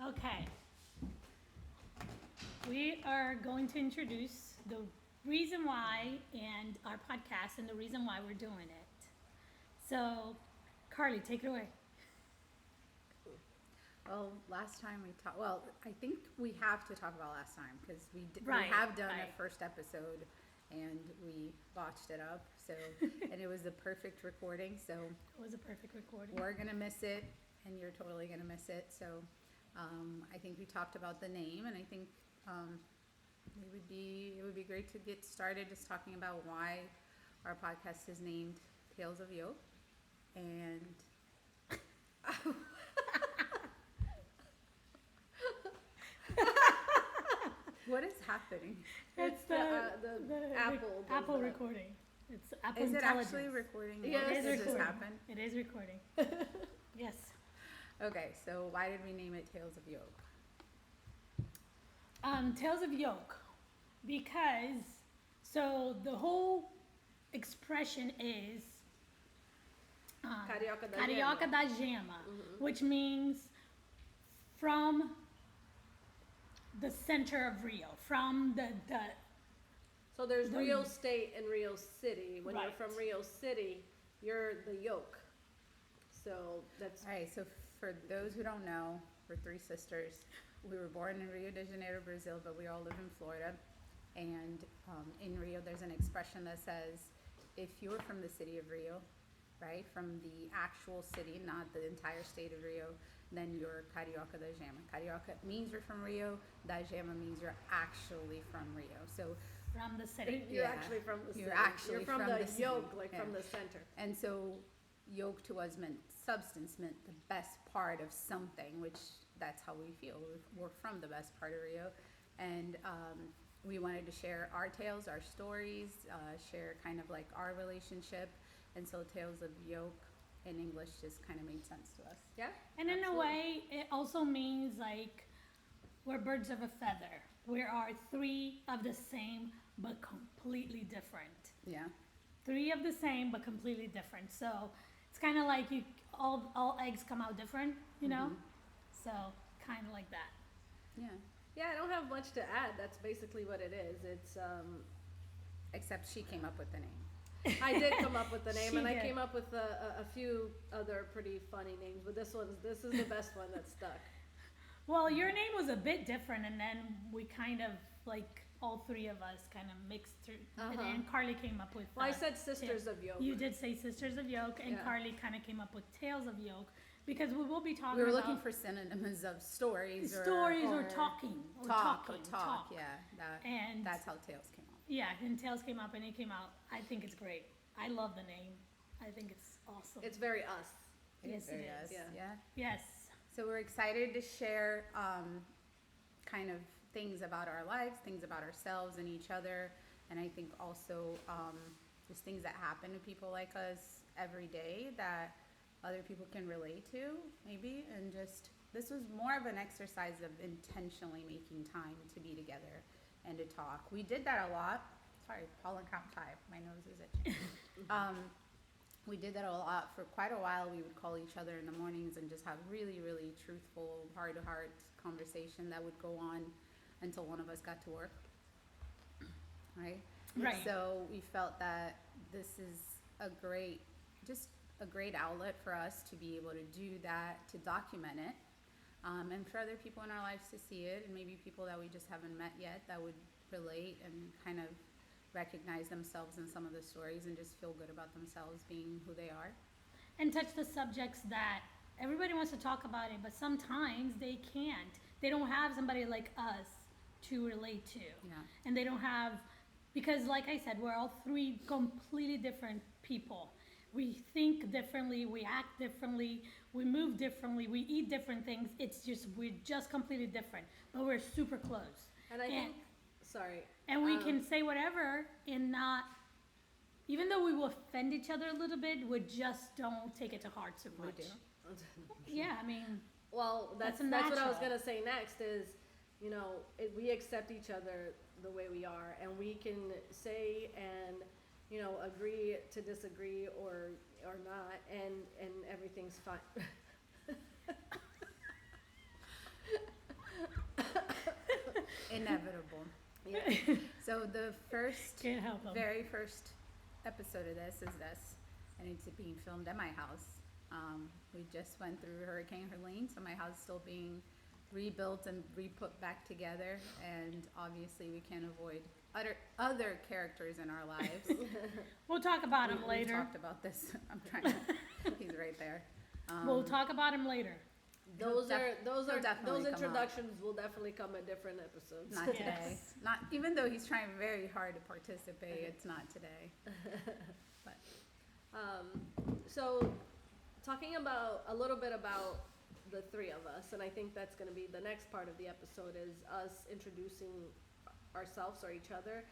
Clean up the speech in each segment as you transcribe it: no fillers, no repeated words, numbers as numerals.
Okay. We are going to introduce the reason why and our podcast and the reason why we're doing it. So, Carly, take it away. Well, last time we talked, well, I think we have to talk about last time because we Right, have done right. a first episode and we botched it up. So, and it was the perfect recording. So It was a perfect recording. we're going to miss it and you're totally going to miss it. So, I think we talked about the name and I think, it would be great to get started just talking about why our podcast is named Tales of Yolk. And what is happening? It's the Apple does that. recording. It's Apple Is it Intelligence. actually recording? Yes. What It is does this recording. happen? It is recording. Yes. Okay, so why did we name it Tales of Yolk? Tales of Yolk, because so the whole expression is Carioca da Carioca Gema. da Gema, which means from the center of Rio, from the So there's The- Rio State and Rio City. When you're Right. from Rio City, you're the Yolk. So that's All right, so for those who don't know, we're three sisters. We were born in Rio de Janeiro, Brazil, but we all live in Florida. And in Rio, there's an expression that says, if you're from the city of Rio, right, from the actual city, not the entire state of Rio, then you're Carioca da Gema. Carioca means you're from Rio. Da Gema means you're actually from Rio. So, from the city. you're Yeah. actually from the You're city. actually you're from, from the the city. Yolk, like Yeah. from the center. and so yolk to us meant substance, meant the best part of something, which that's how we feel. We're from the best part of Rio. And we wanted to share our tales, our stories, share kind of like our relationship. And so Tales of Yolk in English just kind of made sense to us. Yeah. And in a absolutely. way, it also means like we're birds of a feather. We are three of the same but completely different. Yeah. Three of the same but completely different. So it's kind of like you all eggs come out different, you know. So kind of like that. Yeah. Yeah, I don't have much to add. That's basically what it is. It's Except she came up with the name. I did come up with the name, She and I did. came up with a few other pretty funny names, but this is the best one that stuck. Well, your name was a bit different, and then we kind of like all three of us kind of mixed through, and Uh-huh. then Carly came up with. Well, I said Sisters of Yolk. You did say Sisters of Yolk, and Yeah. Carly kind of came up with Tales of Yolk, because we will be talking We were about looking for synonyms of stories or talking, or talk. talk. Yeah, And that's how Tales came up. yeah, and Tales came up, and it came out. I think it's great. I love the name. I think it's awesome. It's very us. Yes, it Very is. us, Yeah. yeah. Yes. So we're excited to share kind of things about our lives, things about ourselves and each other, and I think also just things that happen to people like us every day that other people can relate to, maybe. And just this was more of an exercise of intentionally making time to be together and to talk. We did that a lot. Sorry, pollen count 5. My nose is itching. We did that a lot for quite a while. We would call each other in the mornings and just have really, really truthful, heart-to-heart conversation that would go on until one of us got to work. Right? Right. So we felt that this is a great outlet for us to be able to do that, to document it, and for other people in our lives to see it, and maybe people that we just haven't met yet that would relate and kind of recognize themselves in some of the stories and just feel good about themselves being who they are. And touch the subjects that everybody wants to talk about it, but sometimes they can't. They don't have somebody like us to relate to. Yeah. And they don't have, because like I said, we're all three completely different people. We think differently, we act differently, we move differently, we eat different things. We're just completely different, but we're super close. And I think, sorry. And we can say whatever and not, even though we will offend each other a little bit, we just don't take it to heart so We much. do. Yeah, I mean, Well, that's That's what I was natural. gonna say next is, we accept each other the way we are, and we can say and agree to disagree or not, and everything's fine. inevitable. Yeah. So the Can't help 'em. very first episode of this is this, and it's being filmed at my house. We just went through Hurricane Helene, so my house is still being rebuilt and re-put back together, and obviously we can't avoid other characters in our lives. We'll talk about him We later. talked about this. I'm trying to, he's right there. We'll talk about him later. Those he'll definitely those come up. introductions will definitely come in different episodes. Not Yes. today. Not even though he's trying very hard to participate. It's not today. But So, talking about a little bit about the three of us, and I think that's going to be the next part of the episode is us introducing ourselves or each other.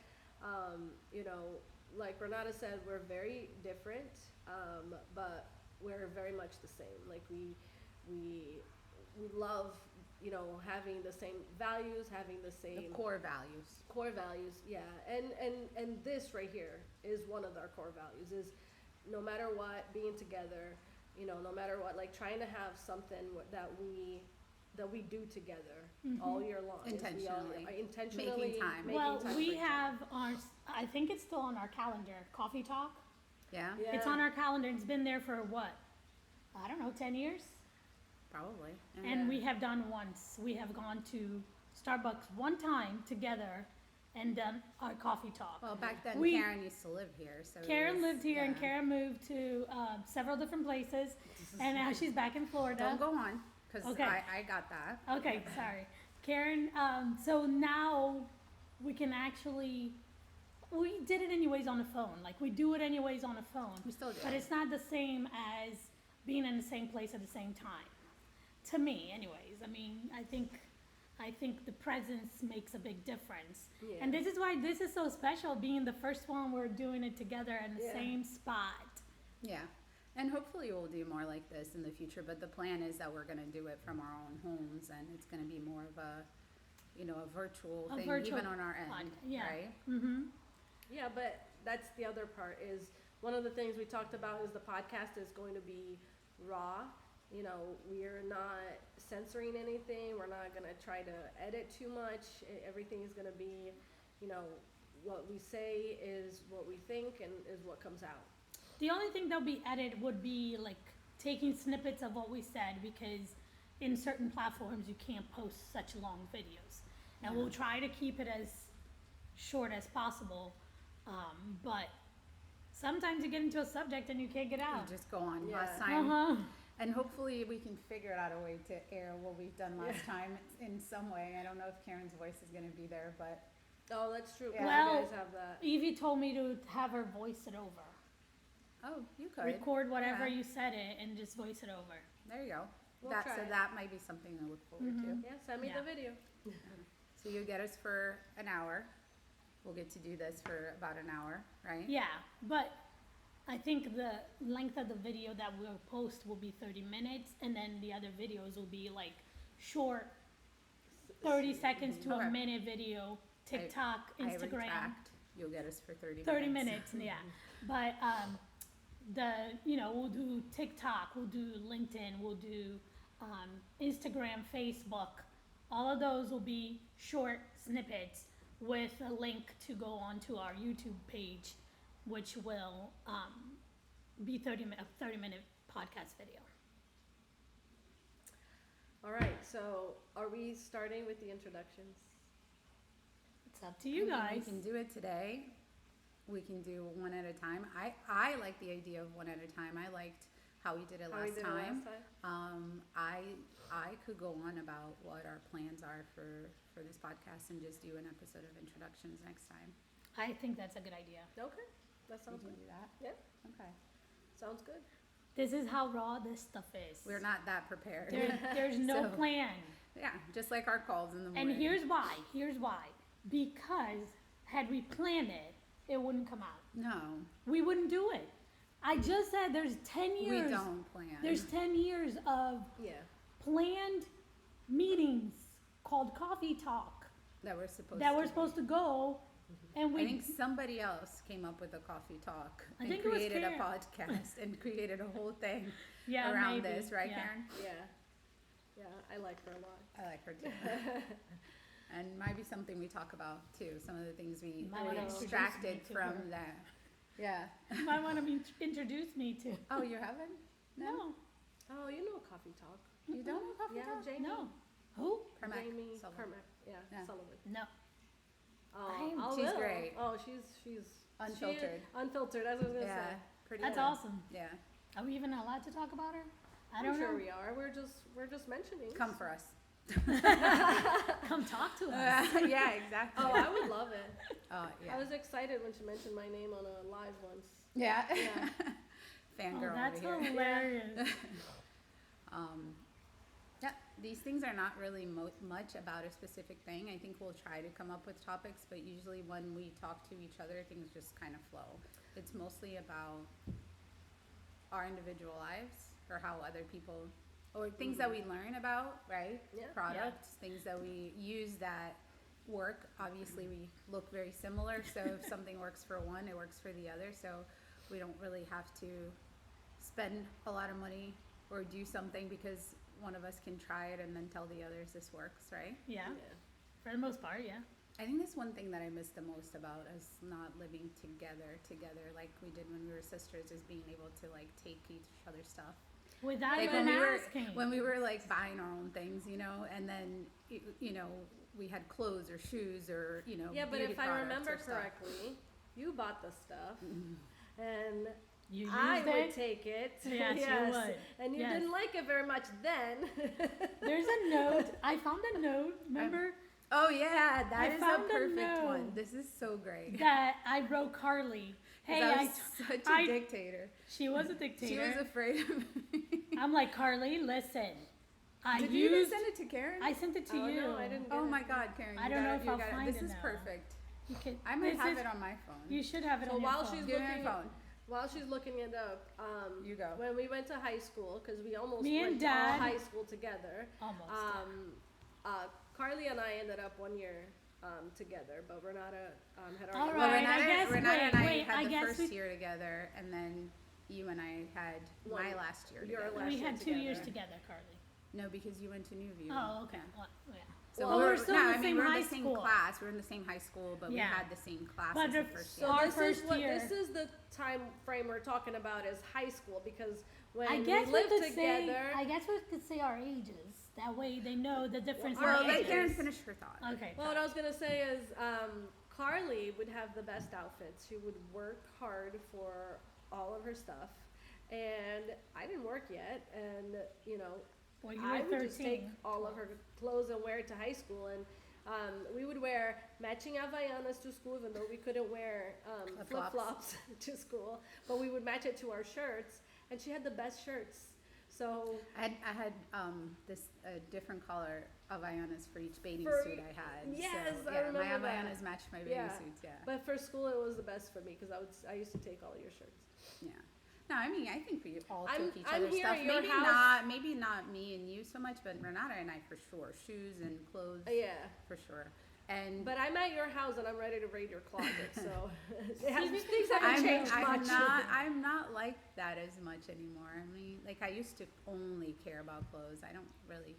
You know, like Renata said, we're very different, but we're very much the same. Like we love, you know, having the same values, having the the same core values. core values. Yeah, and this right here is one of our core values. Is no matter what, being together. You know, no matter what, like trying to have something that we do together all year long. is we all- Intentionally. intentionally Making time. Well, time we for each other. have I think it's still on our calendar, Coffee Talk. Yeah, Yeah. It's on our calendar. It's been there for what? I don't know, 10 years? probably. Yeah. And we have done once. We have gone to Starbucks one time together and done our Coffee Talk. Well, back then We- Karen used to live here, so it Karen was- lived here and yeah. Karen moved to several different places, and now she's back in Florida. Don't go on, because Okay. I got that. Okay, sorry. Karen, so now we can actually, we did it anyways on the phone. Like, we do it anyways on the phone. We still do. But it's not the same as being in the same place at the same time. To me, anyways. I mean, I think the presence makes a big difference. Yeah. And this is why this is so special, being the first one we're doing it together in the Yeah. same spot. Yeah, and hopefully we'll do more like this in the future, but the plan is that we're gonna do it from our own homes, and it's gonna be more of a, you know, a virtual A thing, virtual even on our end, pod- yeah. right? Mm-hmm. Yeah, but that's the other part is one of the things we talked about is the podcast is going to be raw. You know, we're not censoring anything. We're not going to try to edit too much. Everything is going to be, you know, what we say is what we think and is what comes out. The only thing that'll be edited would be like taking snippets of what we said, because in certain platforms you can't post such long videos. And we'll try to keep it as short as possible, but sometimes you get into a subject and you can't get out. You just go on. Yeah. Last time, Uh-huh. and hopefully we can figure out a way to air what we've done last time in some way. I don't know if Karen's voice is gonna be there, but Oh, that's true. 'Cause Yeah. Well, you guys have that. Evie told me to have her voice it over. oh, you could. Record whatever Yeah. you said it and just voice it over. There you go. We'll So try it. that might be something to look forward to. Yeah, send me Yeah. the video. So you get us for an hour. We'll get to do this for about an hour, right? Yeah, but I think the length of the video that we'll post will be 30 minutes, and then the other videos will be like short, 30 seconds to Okay. a minute video, TikTok, I Instagram, retract. You'll get us for 30 30 minutes. minutes, yeah. But we'll do TikTok, we'll do LinkedIn, we'll do Instagram, Facebook. All of those will be short snippets with a link to go onto our YouTube page, which will be a 30-minute podcast video. All right, so are we starting with the introductions? It's up to you I mean, guys. We can do it today. We can do one at a time. I like the idea of one at a time. I liked how we did it How we last did it time. last time? I could go on about what our plans are for this podcast and just do an episode of introductions next time. I think that's a good idea. Okay, that We sounds can good. do that? Yeah, Okay. sounds good. This is how raw this stuff is. We're not that prepared. There's no So- plan. Yeah, just like our calls in the And morning. here's why. Because had we planned it, it wouldn't come out. No, We wouldn't do it. I just said there's 10 years. we don't plan. There's 10 years of Yeah, planned meetings called Coffee Talk that we're supposed that to we're do. supposed to go, and I we think somebody else came up with a coffee talk I and think it was created a Karen. podcast and created a whole thing yeah around maybe, this, right, yeah. Karen? yeah, yeah, I like her a lot. I like her too. And might be something we talk about too. Some of the things we Might wanna introduce extracted me to from her. that. Yeah. You might want to introduce me to. Oh, you haven't? No. Oh, you know Coffee Talk. You don't know Coffee Yeah, Talk? Jamie. No. Who? Carmack Jamie Sullivan. Carmack. Yeah, Yeah. Sullivan. No. Oh, She's will. great. Oh, she's Unfiltered. Unfiltered. That's what I was gonna Yeah. say. Pretty That's good. awesome. Yeah. Are we even allowed to talk about her? I I'm don't sure know. we are. We're just mentioning. Come for us. Come talk to us. Yeah, exactly. Oh, I would love it. Yeah. I was excited when she mentioned my name on a live once. Yeah. Yeah. Fangirl Oh, that's over here. hilarious. Yeah, these things are not really much about a specific thing. I think we'll try to come up with topics, but usually when we talk to each other, things just kind of flow. It's mostly about our individual lives or how other people, or things that we learn about, right? Yeah. Products, things that we use that work. Obviously, we look very similar, so if something works for one, it works for the other. So we don't really have to spend a lot of money or do something because one of us can try it and then tell the others this works, right? Yeah. For the most part, yeah. I think that's one thing that I miss the most about us not living together like we did when we were sisters, is being able to like take each other's stuff. Without Like even when we were asking. when we were like buying our own things, you know, and then you know, we had clothes or shoes or, you know, Yeah, but beauty if I products remember or stuff. correctly, you bought the stuff, and You I used would it. take it. Yes, you would. And you Yes. didn't like it very much then. There's a note. I found a note. Remember Oh yeah, that I is a found a perfect one. note. This is so great. that I wrote Carly. 'Cause Hey, I was such a I- dictator. she was a dictator. She was afraid of me. I'm like, Carly, listen. I Did you even used. send it to Karen? I sent it to Oh, you. no, I didn't get Oh it. my God, Karen! I you don't know gotta- if you I'll gotta- find This it is now. perfect. You can, I might this have is- it on my phone. You should have it So on your while phone. she's Give me looking- your phone. While she's looking it up, You go. when we went to high school, because we almost Me and went to all Dad- high school together, Almost. Carly and I ended up 1 year together, but Renata had All already Well, right, Renata, I guess- Renata and I wait, had I the guess first we- year together, and then you and I had One- my last year your together. last we year had 2 years together. together, Carly. No, because you went to Newview. Oh, okay. Yeah. Well, yeah. So Well, we we're were still no, in the I mean same we're in high the same school. class. We're in the same high school, but we Yeah. had the same classes But the if- first So year. Our this first is what year- this is the time frame we're talking about is high school, because when I guess we we lived could together, say. I guess we could say our ages. That way they know the difference Well, in Well, let ages. Karen finish her thought. Okay. well, what I was gonna say is Carly would have the best outfits. She would work hard for all of her stuff, and I didn't work yet, and you know, Well, you I were would just take 13. all of her clothes and wear it to high school, and we would wear matching Havaianas to school, even though we couldn't wear Flip-flops. flip-flops to school, but we would match it to our shirts, and she had the best shirts. So I had this different color Havaianas for each bathing For suit e- I had. yes, so, I yeah, remember my that. Havaianas matched my bathing Yeah. suits. Yeah, but for school it was the best for me, because I used to take all your shirts. yeah. No, I mean I think we all I'm- took each I'm other's here stuff. at your Maybe not me and you so much, but Renata and I for sure. Shoes and clothes Yeah, for sure. And but I'm at your house and I'm ready to raid your closet, so we things can haven't find changed I'm much. I'm not like that as much anymore. I mean, like I used to only care about clothes. I don't really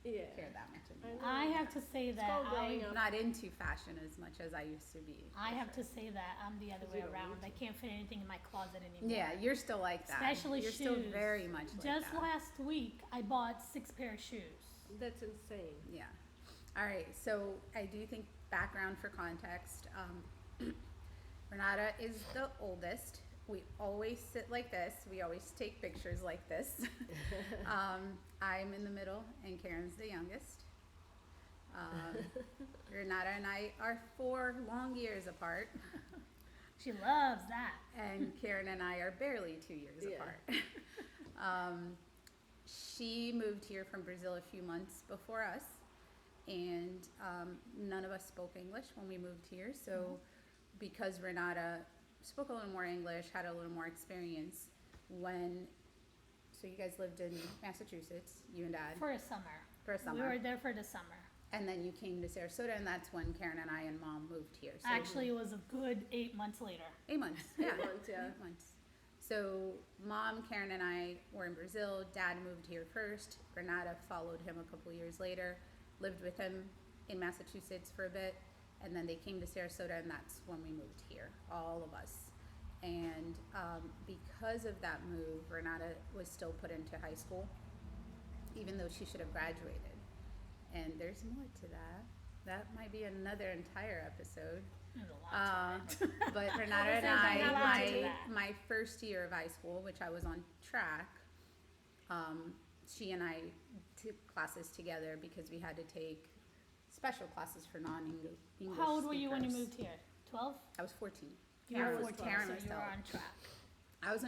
Yeah. care that much I anymore. know. I have to say that called growing I. up. I'm not into fashion as much as I used to be. I have to say that I'm the other 'Cause way you don't around. need I can't fit anything in my closet anymore. Yeah, you're still like that. Especially you're shoes. still very much like Just that. last week, I bought 6 pair of shoes. That's insane. Yeah. All right. So I do think background for context. Renata is the oldest. We always sit like this. We always take pictures like this. I'm in the middle, and Karen's the youngest. Renata and I are 4 long years apart, She loves that. and Karen and I are barely 2 years Yeah. apart. She moved here from Brazil a few months before us, and none of us spoke English when we moved here. So, because Renata spoke a little more English, had a little more experience, so you guys lived in Massachusetts, you and Dad, For a summer. for a We summer, were there for the summer. and then you came to Sarasota, and that's when Karen and I and Mom moved here. So Actually, it was a good 8 months later. 8 months. Yeah. 8 months, yeah. 8 months. So Mom, Karen, and I were in Brazil. Dad moved here first. Renata followed him a couple years later, lived with him, in Massachusetts for a bit, and then they came to Sarasota, and that's when we moved here, all of us. And because of that move, Renata was still put into high school, even though she should have graduated. And there's more to that. That might be another entire episode. There's a lot to it. But Renata and There's a lot to I, that. my first year of high school, which I was on track, she and I took classes together because we had to take special classes for non-English speakers. How old were you when you moved here? 12? I was 14. You were Karen was 14, Karen so was you were 12. on track. I was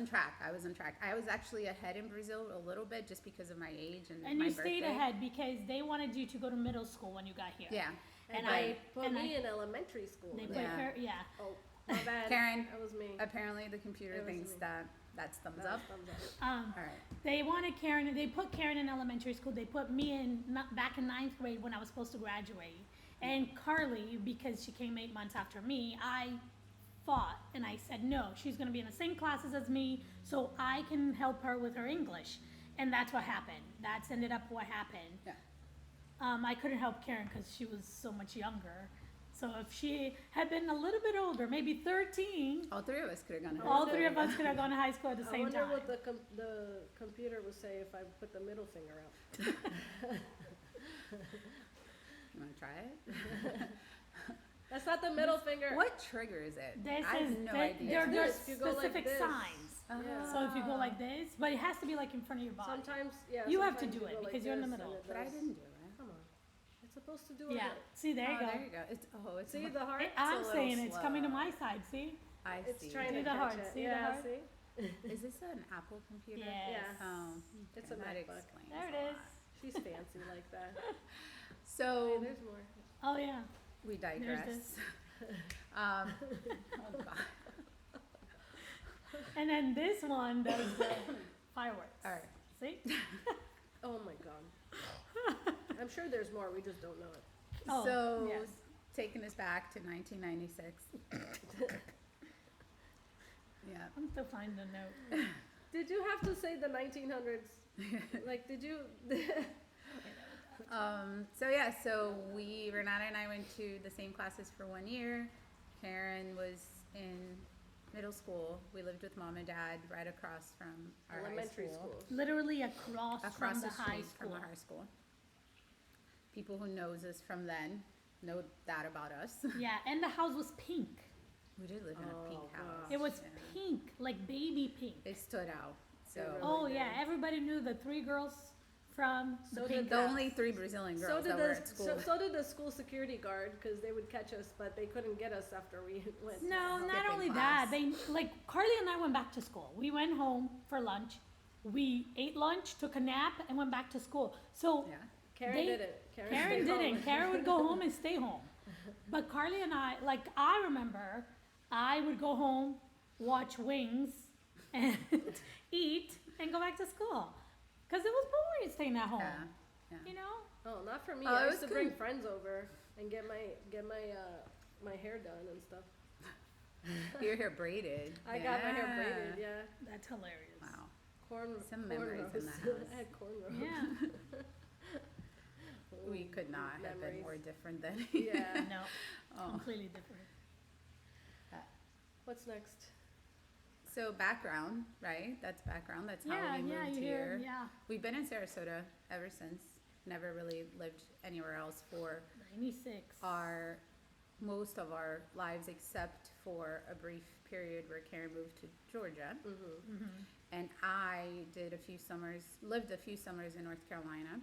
on track. I was actually ahead in Brazil a little bit just because of my age and And my you birthday. stayed ahead because they wanted you to go to middle school when you got here. Yeah. And I- they put me in elementary school. They put Yeah. her, yeah. Oh, my bad. Karen, That was me. apparently the computer It was thinks me. that's thumbs That up. was thumbs up. All right. They wanted Karen, they put Karen in elementary school. They put me in back in 9th grade when I was supposed to graduate. And Carly, because she came 8 months after me, I fought and I said, no, she's going to be in the same classes as me so I can help her with her English. And that's what happened. That's ended up what happened. Yeah. I couldn't help Karen because she was so much younger. So if she had been a little bit older, maybe 13, All three of us could have gone. all three of us could have gone to high school at the I same wonder time. what the computer would say if I put the middle finger out. You want to try it? That's not the middle finger. What triggers it? This I have is no th- idea. There are This, you go like specific this. signs. Yeah. So if you go like this, but it has to be like in front of your body. Sometimes, yeah. You have to sometimes do you it go like because you're in the this and middle. it But I does. didn't do it. Come on. It's supposed to do it. Yeah. See, there you go. There you go. It's See the heart? I'm a little saying it's coming to slow. my side. See? I It's see. trying See to the catch heart, it. see the yeah, heart? see? Is this an Apple computer? Yes. Yeah. Oh, It's okay, a that MacBook. explains There a it is. lot. She's fancy like that. So Hey, there's more. Oh yeah. we There's digress. this. Oh God. And then this one does the fireworks. All right. See? Oh my god. I'm sure there's more, we just don't know it. Oh, So yes. taking us back to 1996. Yeah. I'm still finding the note. Did you have to say the 1900s? Like, did you? So yeah, so Renata and I went to the same classes for 1 year. Karen was in middle school. We lived with mom and dad right across from our Elementary high school. school. Literally across Across from the the high street school. from our high school. People who knows us from then know that about us. Yeah, and the house was pink. We did live in a pink Oh, house. It was Yeah. pink, like baby pink. It stood out. So It really Oh did. yeah, everybody knew the 3 girls from the So pink did the house. only 3 Brazilian So girls did that were the at school. so did the school security guard because they would catch us, but they couldn't get us after we went. No, not Skipping only class. that. They like Carly and I went back to school. We went home for lunch. We ate lunch, took a nap, and went back to school. So Yeah. Karen They- did it. Karen stayed didn't. home. Karen would go home and stay home. But Carly and I, like I remember, I would go home, watch Wings, and eat, and go back to school. Because it was boring staying at home. Yeah. Yeah. You know? Oh, not for me. Oh, I it used to was bring good. friends over and get my hair done and stuff. Your hair braided. I got my hair braided. Yeah, That's hilarious. Wow. cornrows. Some memories in the house. I had cornrows. Yeah. We could not have been Memories. more different than. Yeah. No, Oh. completely different. What's next? So background, right? That's background. That's how Yeah, we moved yeah, you here. hear, yeah. We've been in Sarasota ever since. Never really lived anywhere else for 96. most of our lives, except for a brief period where Karen moved to Georgia, Mm-hmm. and I lived a few summers in North Carolina,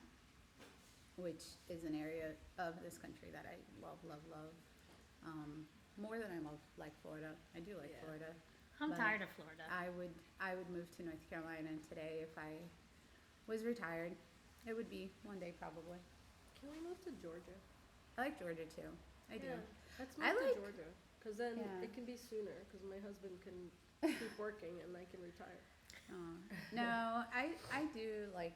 which is an area of this country that I love, love, love. More than I love, like Florida. I do like Yeah. Florida. I'm But tired of Florida. I would move to North Carolina today if I was retired. It would be one day probably. Can we move to Georgia? I like Georgia too. I do. Yeah, let's I move like- to Georgia because then Yeah. it can be sooner because my husband can keep working and I can retire. No, I do like.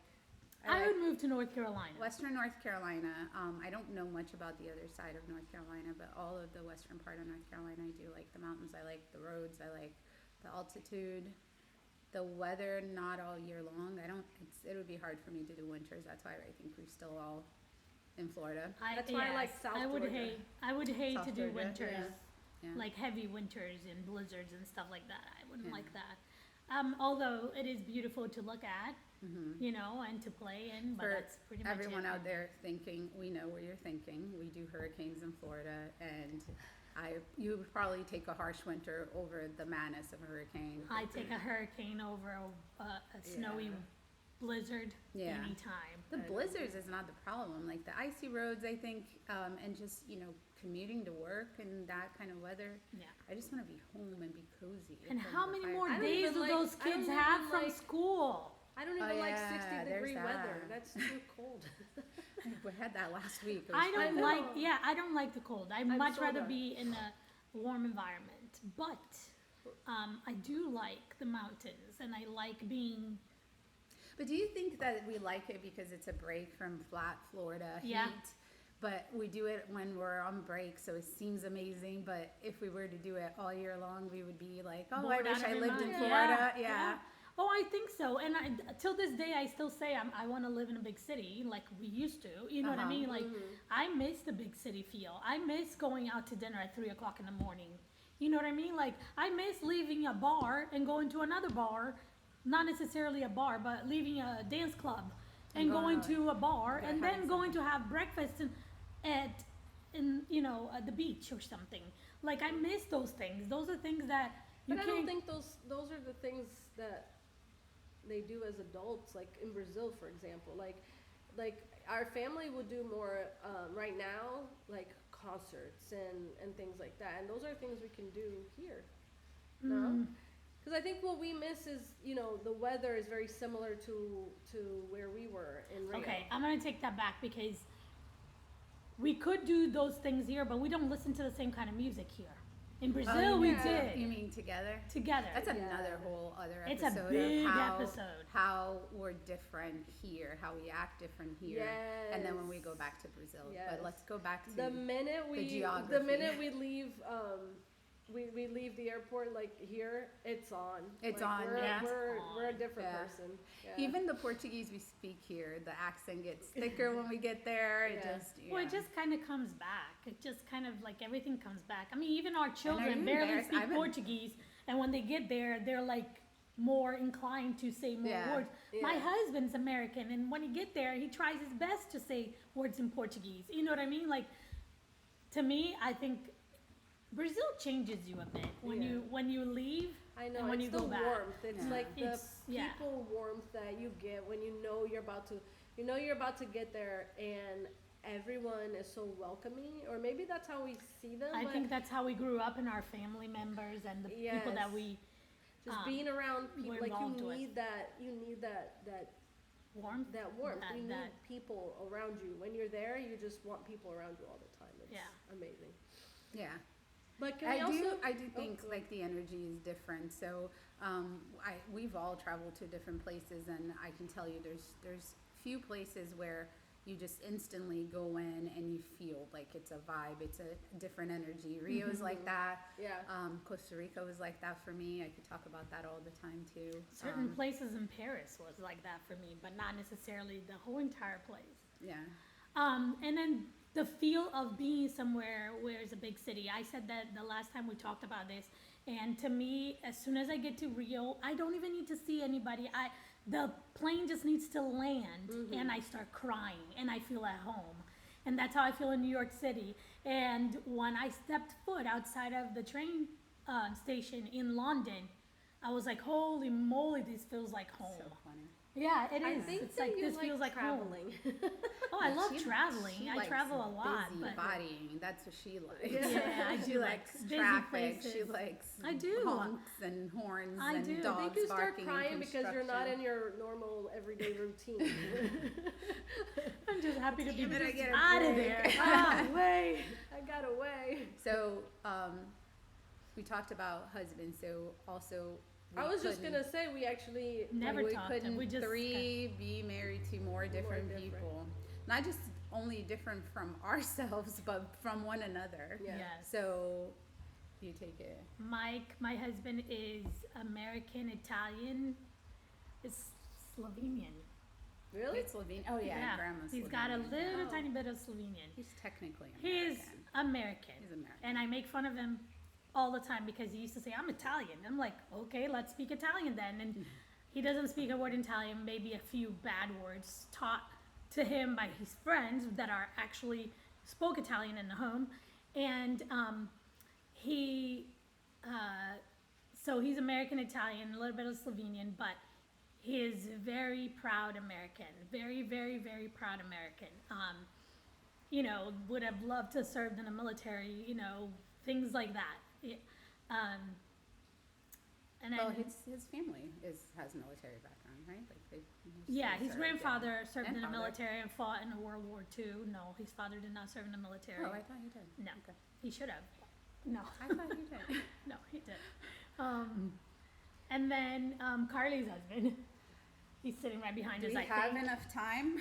I like would move to North Carolina. Western North Carolina. I don't know much about the other side of North Carolina, but all of the western part of North Carolina, I do like the mountains. I like the roads. I like the altitude. The weather, not all year long. It would be hard for me to do winters. That's why I think we still all in Florida. That's why I like yes, South I would Georgia. hate South to do Georgia, winters, yeah. like heavy winters and blizzards and stuff like that. I wouldn't like that. Although it is beautiful to look at, you know, and to play in, but For that's pretty much everyone it. out there thinking, we know where you're thinking. We do hurricanes in Florida, and you would probably take a harsh winter over the madness of a hurricane. I take a hurricane over a snowy Yeah. blizzard Yeah. anytime. The blizzards is not the problem. Like the icy roads, I think, and just, you know, commuting to work and that kind of weather. Yeah. I just want to be home and be cozy. And It's how like many I- more I don't days even do like- those I don't kids even have from like- school? I don't even Oh, like yeah, 60-degree there's weather. that. That's too cold. We had that last week. It was I don't know. like, yeah, I don't like the cold. I'd I'm much so rather done. be in a warm environment. But I do like the mountains, and I like being, But do you think that we like it because it's a break from flat Florida heat? Yeah. But we do it when we're on break, so it seems amazing. But if we were to do it all year long, we would be like, oh, bored I wish out of I your lived in mind. Florida. Yeah. Oh, I think so. And till this day, I still say I want to live in a big city like we used to. You know what I Uh-huh. mean? Like, I miss the big city feel. I miss going out to dinner at 3 o'clock in the morning. You know what I mean? Like, I miss leaving a bar and going to another bar. Not necessarily a bar, but leaving a dance club and going out. to a bar Yeah, and having then going to have breakfast at the beach or something. Like, I miss those things. Those are things that you But I can't. don't think those are the things that they do as adults. Like in Brazil, for example, like our family would do more right now, like concerts and things like that. And those are things we can do here. No, because I think what we miss is, you know, the weather is very similar to where we were in Rio. Okay, I'm gonna take that back because we could do those things here, but we don't listen to the same kind of music here. In Brazil, we yeah. You did mean together? together. That's Yeah. another whole other It's a episode big of how, episode. how we're different here, how we act different here, and then when we Yes. go back to Brazil. Yes. But let's go back to The minute we geography. leave we leave the airport, like here, it's on. It's Like, on, We're, yeah. we're a different Yeah. person. Yeah. Even the Portuguese we speak here, the accent gets thicker when we get there. It Yeah. just Well, it just kind of comes back. It just kind of like everything comes back. I mean, even our you children barely embarrassed? speak I've been- Portuguese, and when they get there, they're like more inclined to say more Yeah. words. My Yeah. husband's American, and when he get there, he tries his best to say words in Portuguese. You know what I mean? Like, to me, I think Brazil changes you a bit when Yeah. you leave. I know, and when it's you the go back. warmth. It's Yeah. like the It's- yeah. people warmth that you get when you know you're about to get there, and everyone is so welcoming. Or maybe that's how we see them. I but think that's how we grew up, and our family members and the people that Yes. we just being around we're people, like involved you with. need that warmth. that warmth. That- You need that- people around you. When you're there, you just want people around you all the time. It's Yeah. amazing. yeah. But can we also? I do think go like the energy is different. So we've all traveled to different places, and I can tell you there's few places where you just instantly go in and you feel like it's a vibe, it's a different energy. Rio's like that. Yeah. Costa Rica was like that for me. I could talk about that all the time too. Certain places in Paris was like that for me, but not necessarily the whole entire place. Yeah. And then the feel of being somewhere where it's a big city. I said that the last time we talked about this, and to me, as soon as I get to Rio, I don't even need to see anybody. The plane just needs to land, and I start crying, and I feel at home. And that's how I feel in New York City. And when I stepped foot outside of the train station in London, I was like, holy moly, this feels like home. So funny. Yeah, it I is. think It's that like you this feels like home. traveling. Oh, I love She traveling. I likes travel a lot, busy but bodying. That's what she likes. yeah, I She do likes like busy traffic. She places. likes I do. honks and horns I and do. I think dogs I think you start barking and crying because you're not construction. in your normal everyday routine. I'm just happy to be Damn it, I get a out of break. there. Ah, way. I got away. So we talked about husbands. So also I was just couldn't- gonna say we actually Never we talked. couldn't We just be married to more different different. people, not just only different from ourselves, but from one another. Yeah. Yes. So you take it. Mike, my husband is American, Italian, is Slovenian. Really? It's Slovenian. Oh yeah, grandma's He's got a Slovenian, little Oh. tiny bit of Slovenian. He's technically He's American. American. He's American. And I make fun of him all the time because he used to say, I'm Italian. I'm like, okay, let's speak Italian then. And he doesn't speak a word in Italian, maybe a few bad words taught to him by his friends that are actually spoke Italian in the home. And so he's American Italian, a little bit of Slovenian, but he is very proud American, very, very, very proud American. You know, would have loved to serve in the military, you know, things like that. And Well, then, his family has military background, right? Like they. yeah, his served, grandfather served in the Grandfather. military and fought in World War II. No, his father did not serve in the military. Oh, I thought he did. No. Okay. He should have. No, I thought he did. no, he did. And then Carly's husband, he's sitting right behind Do us, we I have think. enough time?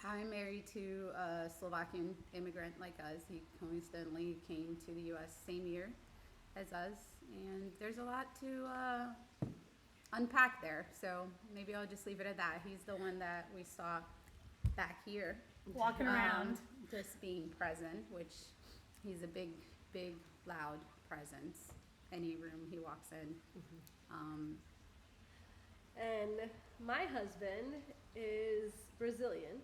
I'm married to a Slovakian immigrant like us. He coincidentally came to the U.S. same year as us, and there's a lot to unpack there. So maybe I'll just leave it at that. He's the one that we saw back here, Walking around. just being present, which he's a big, big, loud presence. Any room he walks in. And my husband is Brazilian,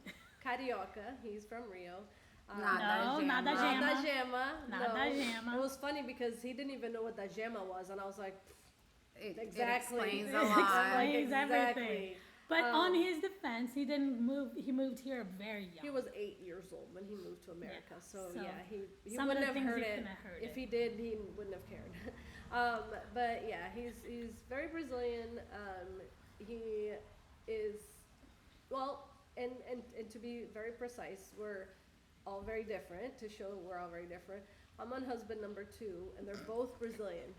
Carioca. He's from Rio. Not No, not da da Jama. Not Jama. da Jama. Not No. da Jama. It was funny because he didn't even know what da Jama was, and I was like, It exactly. explains a It lot. explains everything. Exactly. But on Um, his defense, he didn't move. He moved here very young. He was 8 years old when he moved to America, Yeah, so so yeah, he some of wouldn't the have things heard he it. couldn't have heard If it. he did, he wouldn't have cared. But yeah, he's very Brazilian. He is, well, and to be very precise, we're all very different. To show we're all very different, I'm on husband number 2, and they're both Brazilian.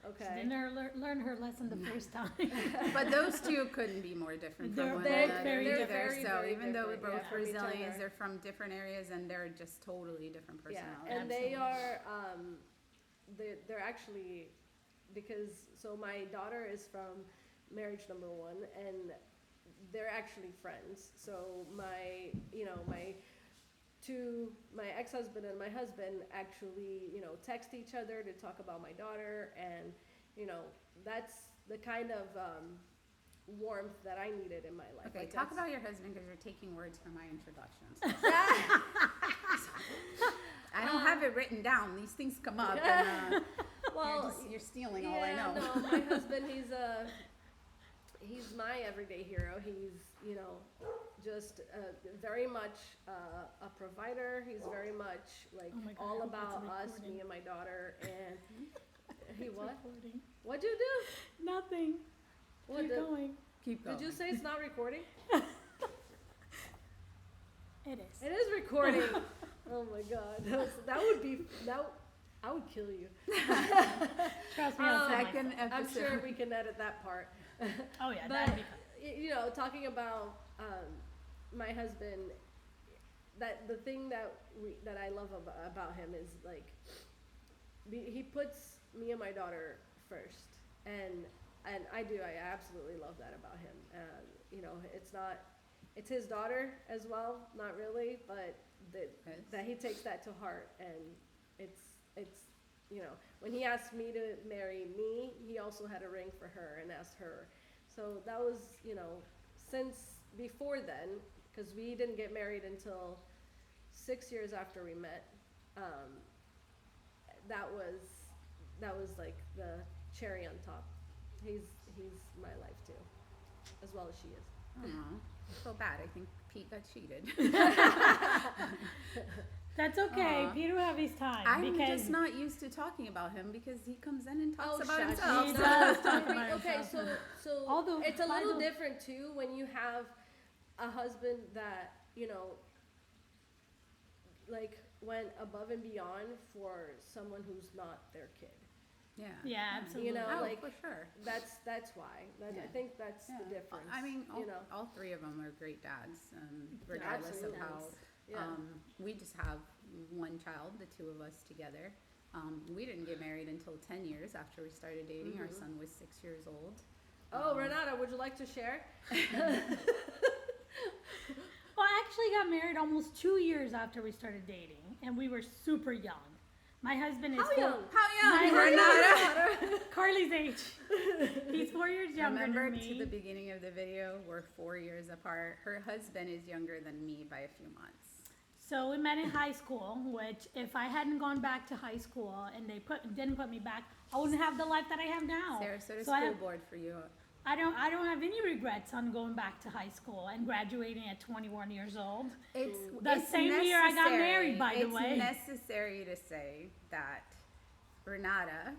She Okay. didn't learn her lesson the first time. But those two couldn't be more different They're from one both another very either. different. So Very even though we're different, both yeah, from each Brazilians, other. they're from different areas and they're just totally different Yeah, personalities. and they are, they're actually, because, so my daughter is from marriage number 1, and they're actually friends. So my ex-husband and my husband actually, text each other to talk about my daughter, and, that's the kind of, warmth that I needed in my life. Okay, Like, talk that's- about your husband because you're taking words from my introductions. I don't have it written down. These things come up and Well, you're stealing all I yeah, know. no, my husband, he's my everyday hero. He's, just very much a provider. He's very much like Oh my God, I all hope that's about us, recording. me and my daughter. And he It's what? recording. What'd you do? Nothing. What Keep the- going. Keep going. Did you say it's not recording? It is. It is recording. Oh my God, I would kill you. Trust me, I'll tell Second myself. I'm episode. sure we can edit that part. Oh yeah, But, that'd be fun. talking about my husband, that the thing that I love about him is like he puts me and my daughter first, and I absolutely love that about him. It's his daughter as well, not really, but that he takes that to heart, and it's when he asked me to marry me, he also had a ring for her and asked her. So that was, since before then, because we didn't get married until 6 years after we met. That was like the cherry on top. He's my life too, as well as she is. Aw, I feel bad. I think Pete got cheated. That's okay. Aw. Peter will have his time I'm because just not used to talking about him because he comes in and talks about shush. himself. He so- does talk about Okay, himself. so Although, it's a by little the- different too when you have a husband that, like went above and beyond for someone who's not their kid. Yeah. Yeah, absolutely. Oh, like, for sure. That's why. I Yeah. think that's Yeah. the difference. I mean, you know. all three of them are great dads, regardless of Absolutely. how. Yeah. We just have one child, the two of us together. We didn't get married until 10 years after we started dating. Our Mhm. son was 6 years old. Oh, Renata, would you like to share? Well, I actually got married almost 2 years after we started dating, and we were super young. My husband is How young? How young, My Renata? Carly's age. He's 4 years younger Remember than me. to the beginning of the video, we're 4 years apart. Her husband is younger than me by a few months. So we met in high school, which if I hadn't gone back to high school and they didn't put me back, I wouldn't have the life that I have now. Sarasota So I School have- Board for you. I don't have any regrets on going back to high school and graduating at 21 years old. The same year I got married, by the way. It's necessary to say that Renata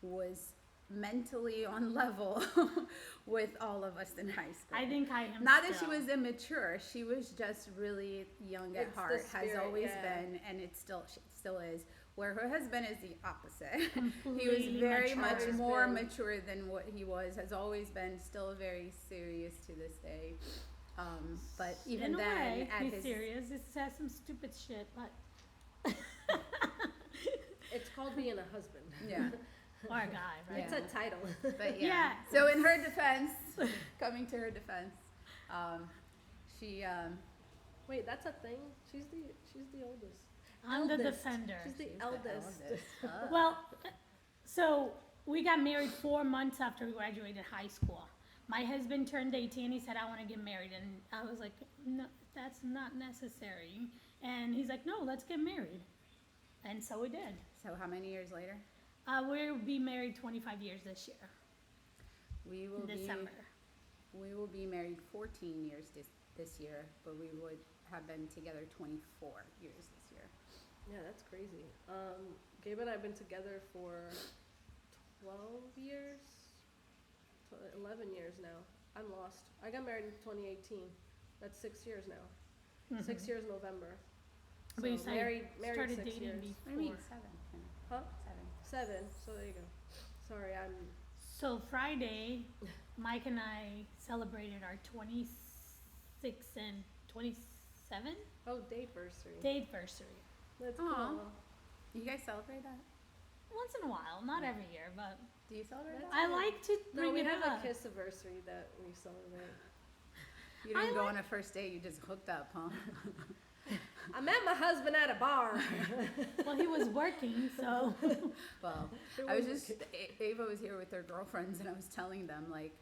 was mentally on level with all of us in high school. I think I am. Not that she still. was immature, she was just really young at It's the heart, has spirit, always yeah. been, and it still is. Where her husband is the opposite. He was Completely very mature. much Always more been. mature than what he was, has always been, still very serious to this day. But even in a then, way, at he's his serious. It says some stupid shit, but It's called being a husband. yeah, or a guy, right? It's a title. but yeah. Yeah. So in her defense, coming to her defense, she Wait, that's a thing? She's the oldest. I'm the Eldest. defender. She's the she's eldest. Well, so we got married 4 months after we graduated high school. My husband turned 18. He said, I want to get married. And I was like, no, that's not necessary. And he's like, no, let's get married. And so we did. So how many years later? We'll be married 25 years this year, We will in December. We will be married 14 years this year, but we would have been together 24 years this year. Yeah, that's crazy. Gabe and I have been together for 12 years, 11 years now. I'm lost. I got married in 2018. That's 6 years now. Mhm. 6 years November. But you So said married started 6 dating years. What do you mean, before. 7? Huh? 7. 7. So there you go. Sorry, I'm. So Friday, Mike and I celebrated our 26 and 27 Oh, dateversary. dateversary. That's Aw. cool. You guys celebrate that? Once in a while, not every year, but Do you celebrate That's that? I like to No, bring we it have up. a kiss-iversary that we celebrate. You I didn't go like- on a first date, you just hooked up, huh? I met my husband at a bar. Well, he was working, so Well, I was just, Ava was here with her girlfriends, and I was telling them, like,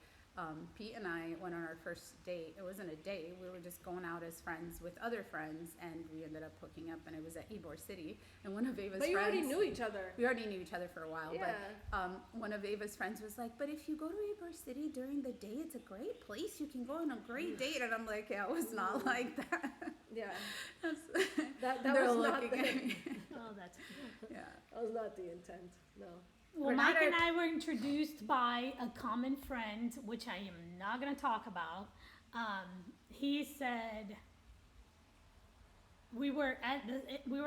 Pete and I went on our first date. It wasn't a date. We were just going out as friends with other friends, and we ended up hooking up, and it was at Ybor City. And one of Ava's But you friends... already knew each other. We already knew each other for a while, Yeah. but one of Ava's friends was like, but if you go to Ybor City during the day, it's a great place. You can go on a great date. And I'm like, yeah, it was not like that. Yeah. That's- That They're was not looking the, at me. oh, that's Yeah. that was not the intent. No. well. We're Mike not and a- I were introduced by a common friend, which I am not going to talk about. He said we were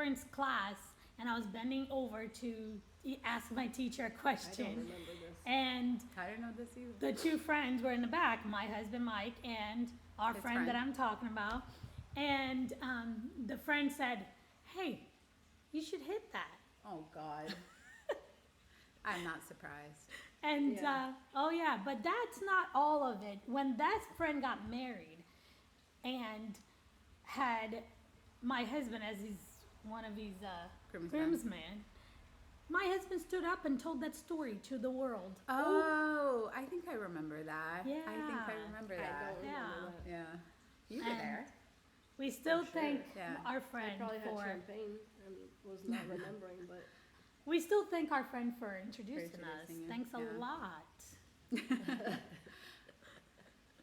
in class, and I was bending over to ask my teacher a I don't question, remember this. and I didn't know this either. the two friends were in the back, my husband Mike and our His friend that friend. I'm talking about. And the friend said, hey, you should hit that. Oh, God. I'm not surprised. And, Yeah. oh yeah, but that's not all of it. When that friend got married and had my husband as one of his Groomsmen. groomsmen, my husband stood up and told that story to the world. Oh, I think I remember that. I think I Yeah. remember I that. don't Yeah. remember that. Yeah. You were And there. We still For sure. thank Yeah. our I friend probably had for champagne and was not remembering, but we still thank our friend for introducing us. introducing you, Thanks a yeah. lot.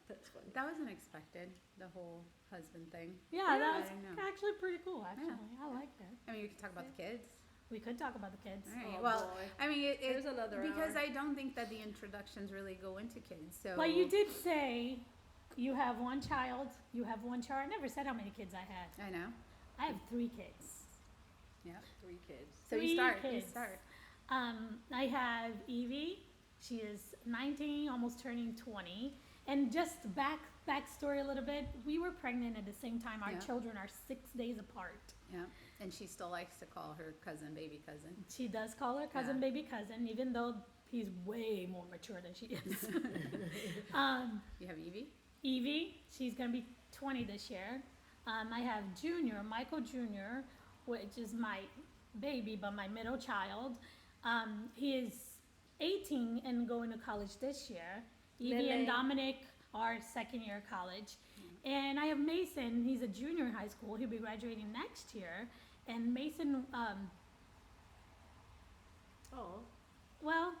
that's funny. That was unexpected, the whole husband thing. Yeah, I that was didn't know. actually pretty cool. Actually, I like that. I mean, we could talk about the kids. We could talk about the kids. All right. Oh, Well, boy. I mean, There's another because hour. I don't think that the introductions really go into kids. So, But you did say you have one child. You have one child. I never said how many kids I had. I know. I have 3 kids. Yeah. 3 kids. So you 3 start. You kids. start. I have Evie. She is 19, almost turning 20. And just backstory a little bit. We were pregnant at the same time. Our Yeah. children are 6 days apart. Yeah. And she still likes to call her cousin baby cousin. She does call her cousin Yeah. baby cousin, even though He's way more mature than she is. You have Evie? Evie, she's gonna be 20 this year. I have Junior, Michael Junior, which is my baby, but my middle child. He is 18 and going to college this year. Evie and Dominic are second year college. And I have Mason, he's a junior in high school. He'll be graduating next year. And Mason, Oh. well,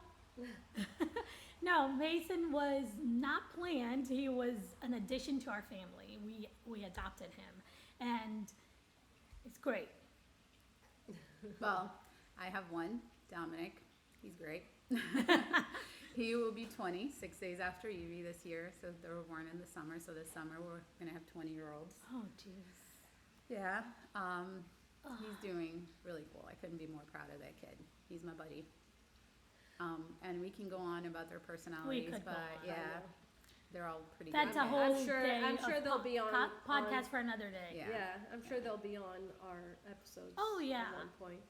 no, Mason was not planned. He was an addition to our family. We adopted him, and it's great. Well, I have one, Dominic. He's great. He will be 20, 6 days after Evie this year. So they were born in the summer. So this summer we're gonna have 20-year-olds. Oh, jeez. Yeah. He's doing really cool. I couldn't be more proud of that kid. He's my buddy. And we can go on about their personalities, could go but on. yeah, they're all pretty That's good. a whole I'm sure- day. I'm sure of they'll be on- podcast on- for another day. Yeah. Yeah, I'm sure they'll be on our episodes. Oh, yeah. At one point.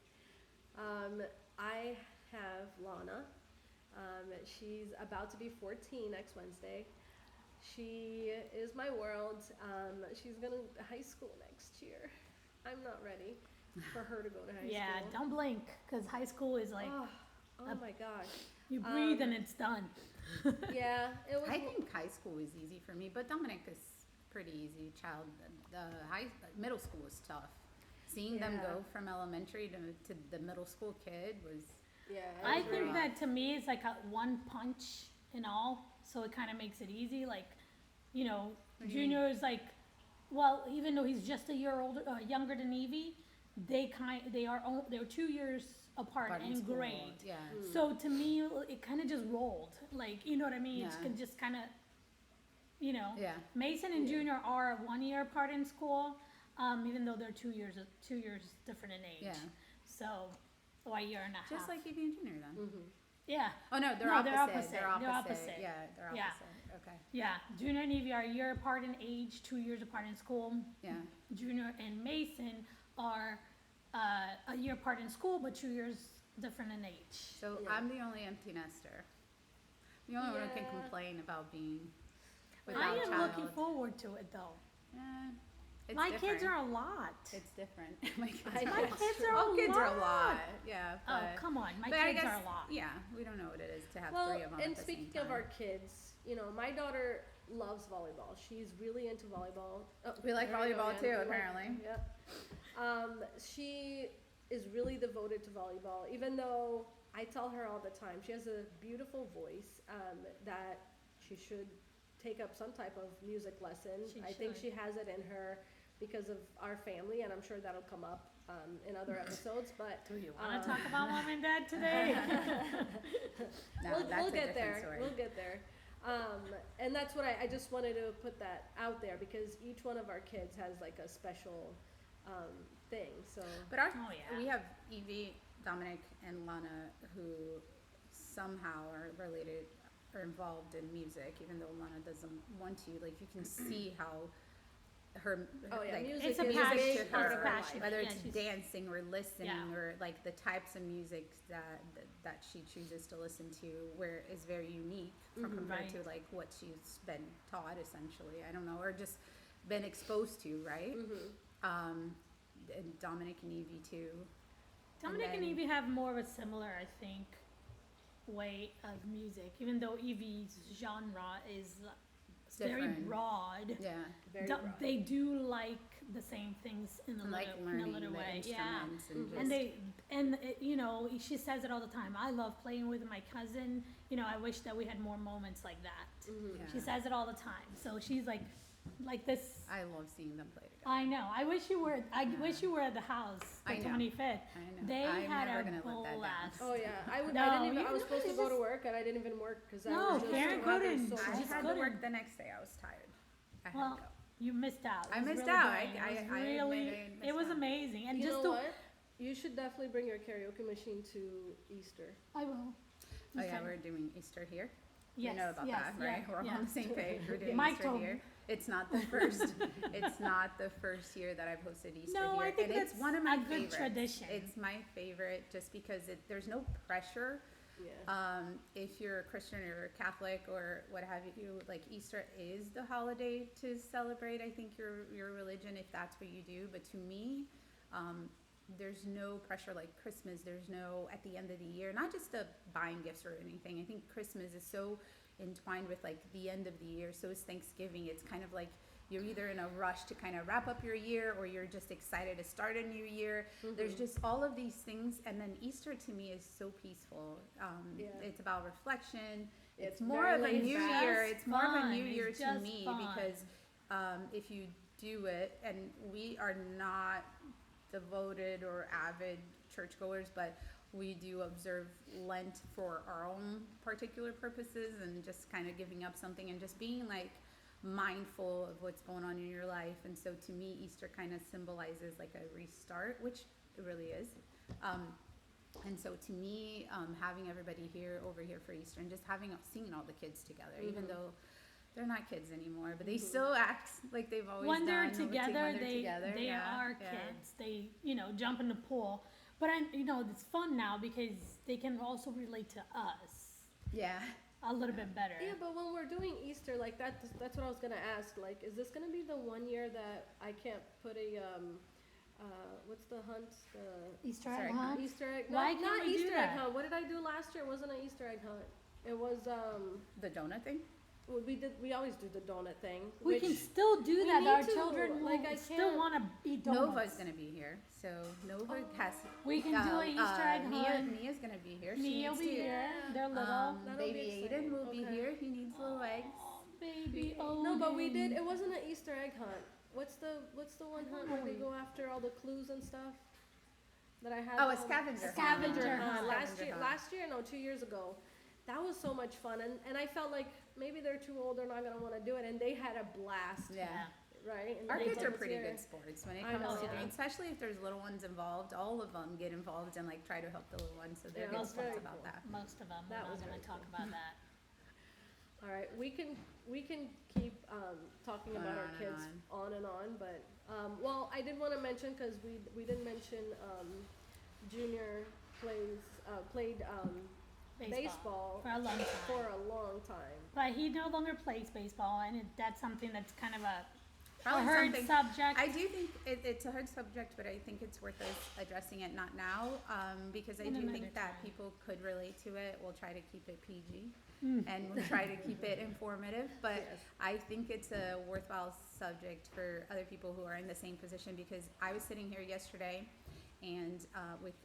I have Lana. She's about to be 14 next Wednesday. She is my world. She's gonna high school next year. I'm not ready for her to go to high Yeah, school. don't blink, because high school is like, Oh my gosh. you breathe and it's done. Yeah, it was. I think high school was easy for me, but Dominic is pretty easy. Middle school was tough. Seeing them Yeah. go from elementary to the middle school kid was. Yeah. it I was think rough. that to me it's like a one punch in all, so it kind of makes it easy. Like, you know, What do you Junior is like, well, even though he's just a year older, younger than Evie, they're 2 years apart Part in in school, grade. Yeah. So to me, it kind of just rolled. Like, you know what I mean? It Yeah. can just kind of, you know. Yeah. Mason and Junior are 1 year apart in school, even though they're 2 years different in age. Yeah. So, or a year and a half. Just like Evie and Junior then. Mm-hmm. Yeah. Oh no, they're No, opposite. they're opposite. They're They're opposite. opposite. Yeah, they're opposite. Yeah. Okay. Yeah, Junior and Evie are a year apart in age, 2 years apart in school. Yeah. Junior and Mason are a year apart in school, but 2 years different in age. So Yeah. I'm the only empty nester. The only one who can Yeah. complain about being without I am child. looking forward to it though. Yeah, it's My different. kids are a lot. It's different. My kids, I are, know. My kids are all a kids lot. are a lot. Yeah. Oh, But, come on, my but I kids guess, are a lot. Yeah, we don't know what it is to have Well, 3 of them and at the same speaking time. of our kids, you know, my daughter loves volleyball. She's really into volleyball. Oh, We like there you go volleyball again. too, We like- apparently. Yep. She is really devoted to volleyball, even though I tell her all the time she has a beautiful voice, that she should take up some type of music lesson. She I think should. she has it in her because of our family, and I'm sure that'll come up in other episodes. But Do you want Um, to talk about mom and dad today? No, we'll that's a get different there. story. We'll get there. And that's what I just wanted to put that out there because each one of our kids has like a special thing. So But our, Oh, yeah. we have Evie, Dominic, and Lana who somehow are related or involved in music, even though Lana doesn't want to. Like you can see how her Oh, yeah, like music It's a is passion. big It's part a of her passion. life. whether Yeah, it's she's- dancing or listening Yeah. or like the types of music that she chooses to listen to where is very unique from compared Right. to like what she's been taught essentially, I don't know, or just been exposed to, right? And Dominic and Evie too. Dominic and then- Evie have more of a similar, I think, way of music, even though Evie's genre is very Different. broad. Yeah, very Do- broad. they do like the same things in a and like little, in a learning little the way. Yeah. instruments and just And you know, she says it all the time. I love playing with my cousin. You know, I wish that we had more moments like that. yeah. She says it all the time. So she's like this. I love seeing them play together. I know. I wish you were. I wish you were at the house, the I know. 25th. I know. They I'm had never a gonna let that down. blast. Oh yeah, I would. No, I didn't even. you I was know, supposed to it's go to just- work, and I didn't even work because I No, was just Karen rather couldn't. so She I much. just had to couldn't. work the next day. I was tired. I had Well, to go. you missed out. It I was missed really out. great. It was I really. missed It was out. amazing, and You just know to. what? You should definitely bring your karaoke machine to Easter. I will. Oh yeah, Okay. we're doing Easter here. Yes, You know about yes, that, right? yeah, We're all yeah. on the same page. We're doing Mike Easter told me. here. It's not the first. It's not the first year that I've hosted Easter No, here, I think and it's that's one of my a good favorites. tradition. It's my favorite just because there's no pressure. If you're a Christian or a Catholic or what have you, like Easter is the holiday to celebrate, I think, your religion, if that's what you do. But to me, there's no pressure like Christmas. There's no, at the end of the year, not just the buying gifts or anything. I think Christmas is so entwined with like the end of the year. So is Thanksgiving. It's kind of like you're either in a rush to kind of wrap up your year, or you're just excited to start a new year. There's just all of these things. And then Easter to me is so peaceful. It's about reflection. It's more of a new year. It's more of a new year to me, because if you do it, and we are not devoted or avid churchgoers, but we do observe Lent for our own particular purposes, and just kind of giving up something and just being like mindful of what's going on in your life. And so to me, Easter kind of symbolizes like a restart, which it really is. And so to me, having everybody over here for Easter, and just seeing all the kids together, even though they're not kids anymore, but they still act like they've always when they're done. together, they Yeah, are yeah. kids. They, jump in the pool. But it's fun now because they can also relate to us Yeah. a little bit better. Yeah, but when we're doing Easter, like that's what I was gonna ask. Like, is this gonna be the one year that I can't put a what's the hunt? The Easter Sorry, egg hunt. Easter egg? Why No, can't not we do Easter egg that? hunt. What did I do last year? It wasn't an Easter egg hunt. It was The donut thing? we always do the donut thing. We which can still do we that. need Our to, children like, will I still can't- want to eat donuts. Nova's gonna be here, so Nova has. We can do an Easter egg hunt. Mia's gonna be here. Mia will needs be to- here. They're little. That'll Baby be Aiden exciting. will be Okay. here. He needs little eggs. Oh, baby. Oh, No, but we did. It wasn't an Easter egg hunt. What's the one hunt where they go after all the clues and stuff? That I had. Oh, a scavenger hunt. Scavenger hunt. Scavenger hunt. Last year, no, 2 years ago. That was so much fun, and I felt like maybe they're too old, they're not gonna want to do it, and they had a blast, Yeah. right? And Our they kids are volunteer. pretty good sports when it I comes know, to yeah. doing, especially if there's little ones involved. All of them get involved and like try to help the little ones, so they're Yeah, good that's sports very about cool. that. Most of them. That We're was not going very to talk cool. about that. All right, we can keep talking about our On and kids on and on, but well, I did want to mention because we didn't mention Junior played baseball For a long time. for a long time. But he no longer plays baseball, and that's something that's kind of a Probably hard something- subject. I do think it's a hard subject, but I think it's worth us addressing it, not now, because I In do another think that time. people could relate to it. We'll try to keep it PG, Mm. and we'll try to keep it informative, but Yes. I think it's a worthwhile subject for other people who are in the same position, because I was sitting here yesterday and with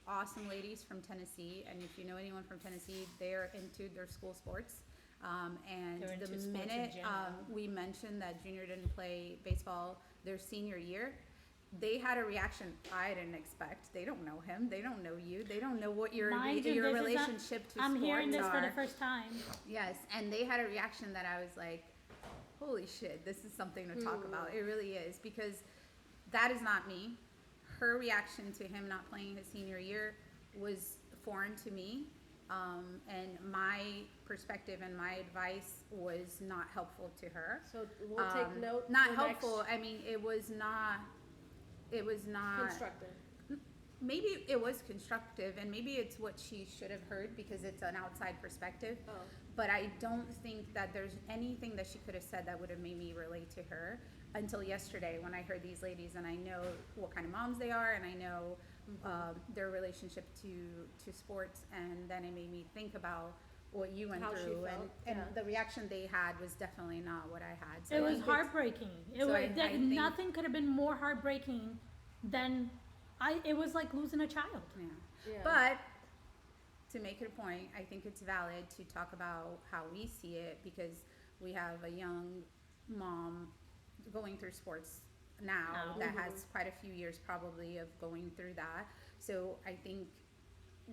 awesome ladies from Tennessee, and if you know anyone from Tennessee, they're into their school sports. And They're into the sports in minute general. we mentioned that Junior didn't play baseball their senior year, they had a reaction I didn't expect. They don't know him. They don't know you. They don't know what your Mind you, your this is relationship to I'm sports hearing this are. for the first time. Yes, and they had a reaction that I was like, holy shit, this is something to talk about. It really is, because that is not me. Her reaction to him not playing his senior year was foreign to me. And my perspective and my advice was not helpful to her. So we'll take note. Not for helpful. next I mean, it was not. Constructive. Maybe it was constructive, and maybe it's what she should have heard, because it's an outside perspective. Oh. But I don't think that there's anything that she could have said that would have made me relate to her until yesterday, when I heard these ladies, and I know what kind of moms they are, and I know their relationship to sports, and then it made me think about what you went How she through, felt, and yeah. the reaction they had was definitely not what I had. So It I was think it's- heartbreaking. It so was I think- nothing could have been more heartbreaking than it was like losing a child. Yeah. Yeah. But to make it a point, I think it's valid to talk about how we see it, because we have a young mom going through sports now that has quite a few years probably of going through that. So I think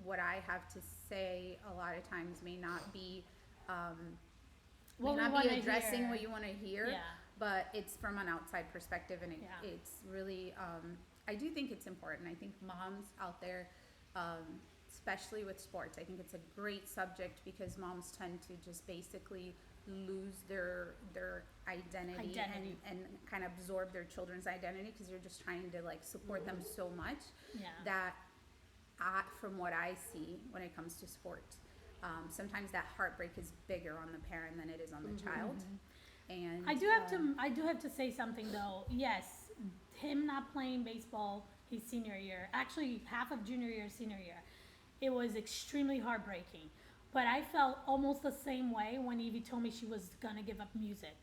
what I have to say a lot of times may not be What we may not wanna be addressing hear. what you want to hear, Yeah. but it's from an outside perspective, and Yeah. it's really I do think it's important. I think moms out there, especially with sports, I think it's a great subject, because moms tend to just basically lose their identity. And kind of absorb their children's identity, because you're just trying to like support them so much Yeah. that from what I see when it comes to sports, sometimes that heartbreak is bigger on the parent than it is on the child. And I do have to say something though. Yes, him not playing baseball his senior year, actually half of junior year, senior year, it was extremely heartbreaking. But I felt almost the same way when Evie told me she was gonna give up music.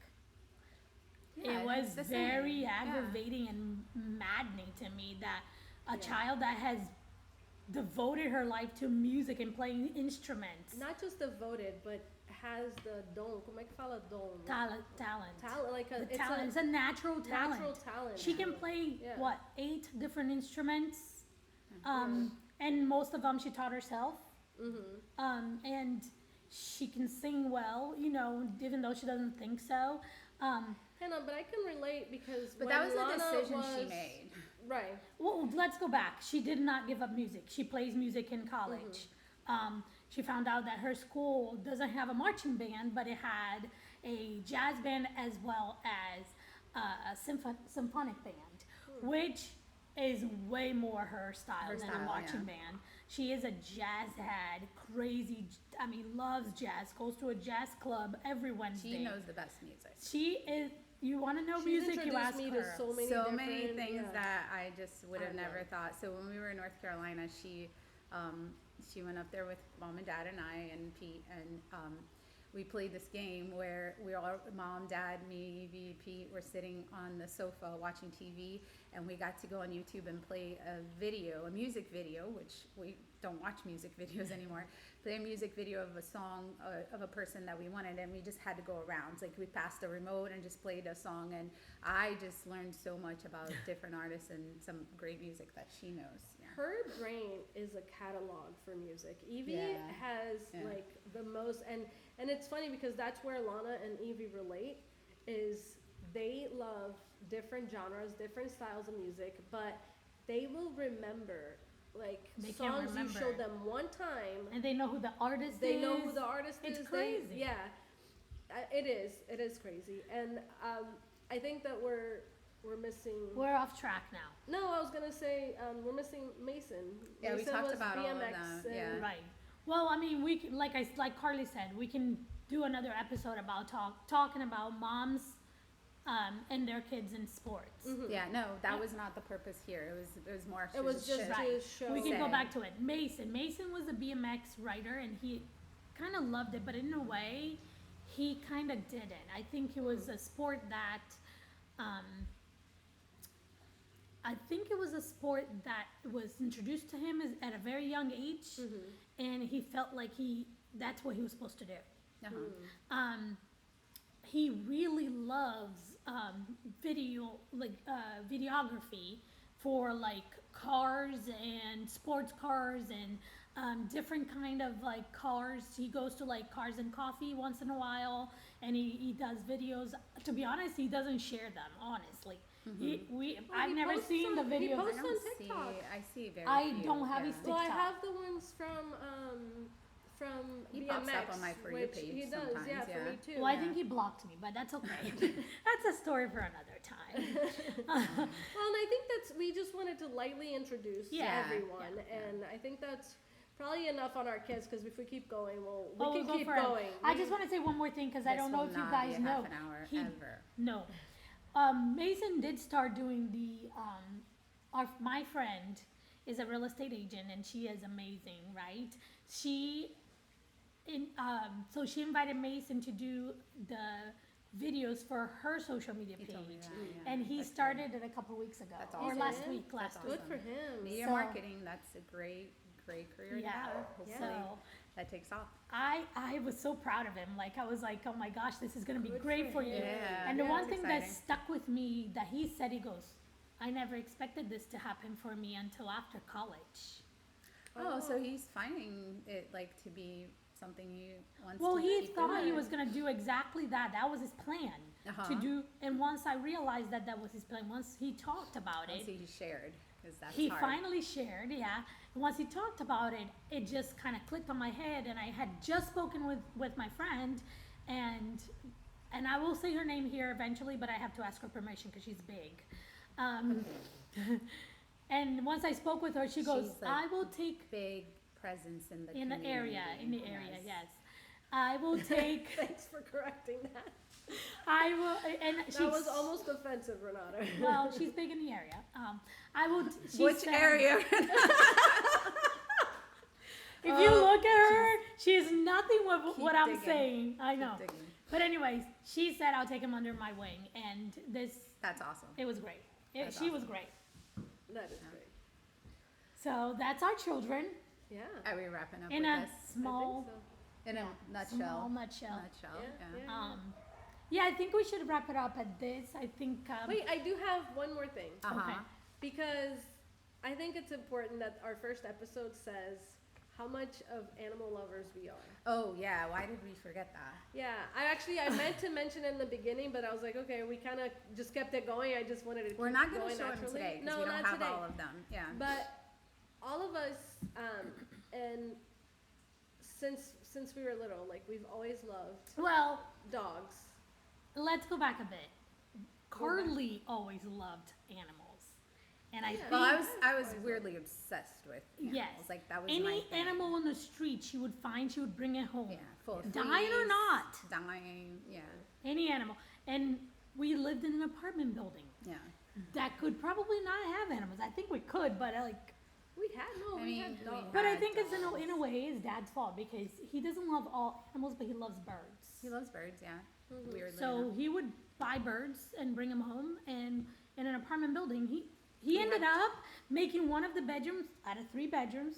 Yeah, It was it's the same. very Yeah. aggravating and maddening to me that a Yeah. child that has devoted her life to music and playing instruments, Not just devoted, but has the dom, como é que fala dom? talent, Talent, like a, the it's talent, a it's a natural talent. natural talent. She can play Yeah. what 8 different instruments, and most of them she taught herself. And she can sing well, you know, even though she doesn't think so. Hannah, but I can relate because But when that was Lana a decision she was- made. Right. Well, let's go back. She did not give up music. She plays music in college. She found out that her school doesn't have a marching band, but it had a jazz band as well as a symphonic band, which is way more her style than a style, marching yeah. band. She is a jazz head, crazy. I mean, loves jazz. Goes to a jazz club every Wednesday. She knows the best music. She is. You want to know She's music? You introduced ask me her. to so many So different, many things yeah. that I just would have I never know. thought. So when we were in North Carolina, she went up there with mom and dad and I and Pete, and we played this game where we all, mom, dad, me, Evie, Pete, were sitting on the sofa watching TV, and we got to go on YouTube and play a music video, which we don't watch music videos anymore. Play a music video of a song of a person that we wanted, and we just had to go around. It's like we passed the remote and just played a song, and I just learned so much about different artists and some great music that she knows. Yeah. Her brain is a catalog for music. Evie Yeah. has Yeah. like the most, and it's funny because that's where Lana and Evie relate. Is they love different genres, different styles of music, but they will remember like They can't songs you remember. showed them one time. And they know who the artist They is. know who the artist It's is. crazy. Yeah, it is crazy, and I think that we're missing. We're off track now. No, I was gonna say we're missing Mason. Yeah, we Mason talked was about all of BMX them, yeah. and- Right. Well, I mean, we can, like Carly said, we can do another episode about talking about moms and their kids in sports. Yeah, no, that was not the purpose here. It was more. It was just Right. to show. We can go Say. back to it. Mason was a BMX rider, and he kind of loved it, but in a way, he kind of didn't. I think it was a sport that. I think it was a sport that was introduced to him at a very young age, and he felt like that's what he was supposed to do. Uh-huh. He really loves videography for like cars and sports cars and different kind of like cars. He goes to like Cars and Coffee once in a while, and he does videos. To be honest, he doesn't share them, honestly. I've he never posts seen the on- he videos. posts I on don't see. TikTok. I see very. I few, don't have his Well, I TikTok. have the ones from He BMX, pops up on my For You which page he does. sometimes, Yeah, for yeah. me too. Well, I think he blocked me, but that's okay. That's a story for another time. Well, and I think we just wanted to lightly introduce Yeah, everyone, yeah. and I think that's probably enough on our kids because if we keep going, we We'll can go keep forever. going. I just want to say one more thing because I don't know if you guys This will know. not be a half an hour He- ever. No. Mason did start doing my friend is a real estate agent and she is amazing, right? So she invited Mason to do the videos for her social media He page. told me that, yeah. And he That's started it a couple weeks ago. That's Or awesome. last Yeah. week, That's last Good week. awesome. for him. Media So- marketing, that's a great career to Yeah. have. Hopefully So that takes off. I was so proud of him. Like I was like, oh my gosh, this is gonna be Good great for for you. him. Yeah. And the Yeah, one it's thing that exciting. stuck with me that he said, he goes, I never expected this to happen for me until after college. Oh, so he's finding it like to be something he wants Well, to he keep thought he doing. was gonna do exactly that. That was his plan Uh-huh. to do. And once I realized that was his plan, once he talked about Once it, he shared, because that's he hard. finally shared, yeah. And once he talked about it, it just kind of clicked on my head. And I had just spoken with my friend, and I will say her name here eventually, but I have to ask her permission because she's big. And once I spoke with her, she goes, She's like I will take big presence in the in the area, community. yes. I will take, Thanks for correcting that. I will, and she, That was almost offensive, Renata. well, she's big in the area. I will, she Which said, area? If you look at her, she is nothing with Keep what I'm digging. saying. I know. Keep digging. But anyways, she said I'll take him under my wing, and That's awesome. it was great. That's She was awesome. great. That is great. So that's our children Yeah. Are we wrapping up in with a this? small, In a small nutshell. nutshell. Yeah. Yeah, I think we should wrap it up at this. I think. Wait, I do have one more thing. Uh-huh. Okay. Because I think it's important that our first episode says how much of animal lovers we are. Oh yeah, why did we forget that? Yeah, I meant to mention it in the beginning, but I was like, okay, we kind of just kept it going. I just wanted to keep We're not going to going show them naturally. today because No, we don't not have today. all of them. Yeah. But all of us, and since we were little, like we've always loved Well, dogs. let's go back a bit. Carly always loved animals, and I Yeah. think Well, I was weirdly obsessed with animals. yes, Like that was my any thing. animal on the street she would find, she would bring it home. Yeah, full of Dying or fleas, not, Dying. Yeah. any animal. And we lived in an apartment building Yeah. that could probably not have animals. I think we could, but like. We had I we mean, had we dogs. But I had think it's in dogs. a way his dad's fault because he doesn't love all animals, but he loves birds. He loves birds. Yeah. Weirdly So enough. he would buy birds and bring them home, and in an apartment building, he He ended had- up making one of the bedrooms out of 3 bedrooms.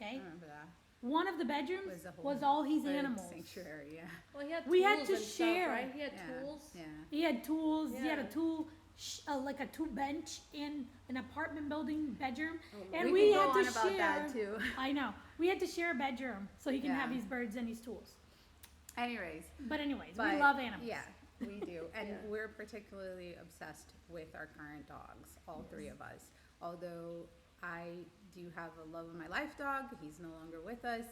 I Okay, remember that. one of the bedrooms Was a whole was all his bird animals. sanctuary. Yeah. Well, he had We tools had to and share. stuff, right? He had Yeah. tools. Yeah. He had tools. He had a Yeah. tool, like a tool bench in an apartment building bedroom, and we we could had go to on about share. that too. I know we had to share a bedroom so he can have Yeah. these birds and these tools. Anyways. But anyways, But, we love animals. Yeah, we do. And Yeah. we're particularly obsessed with our current dogs, all 3 of us. Although I do have a love of my life dog, he's no longer with us.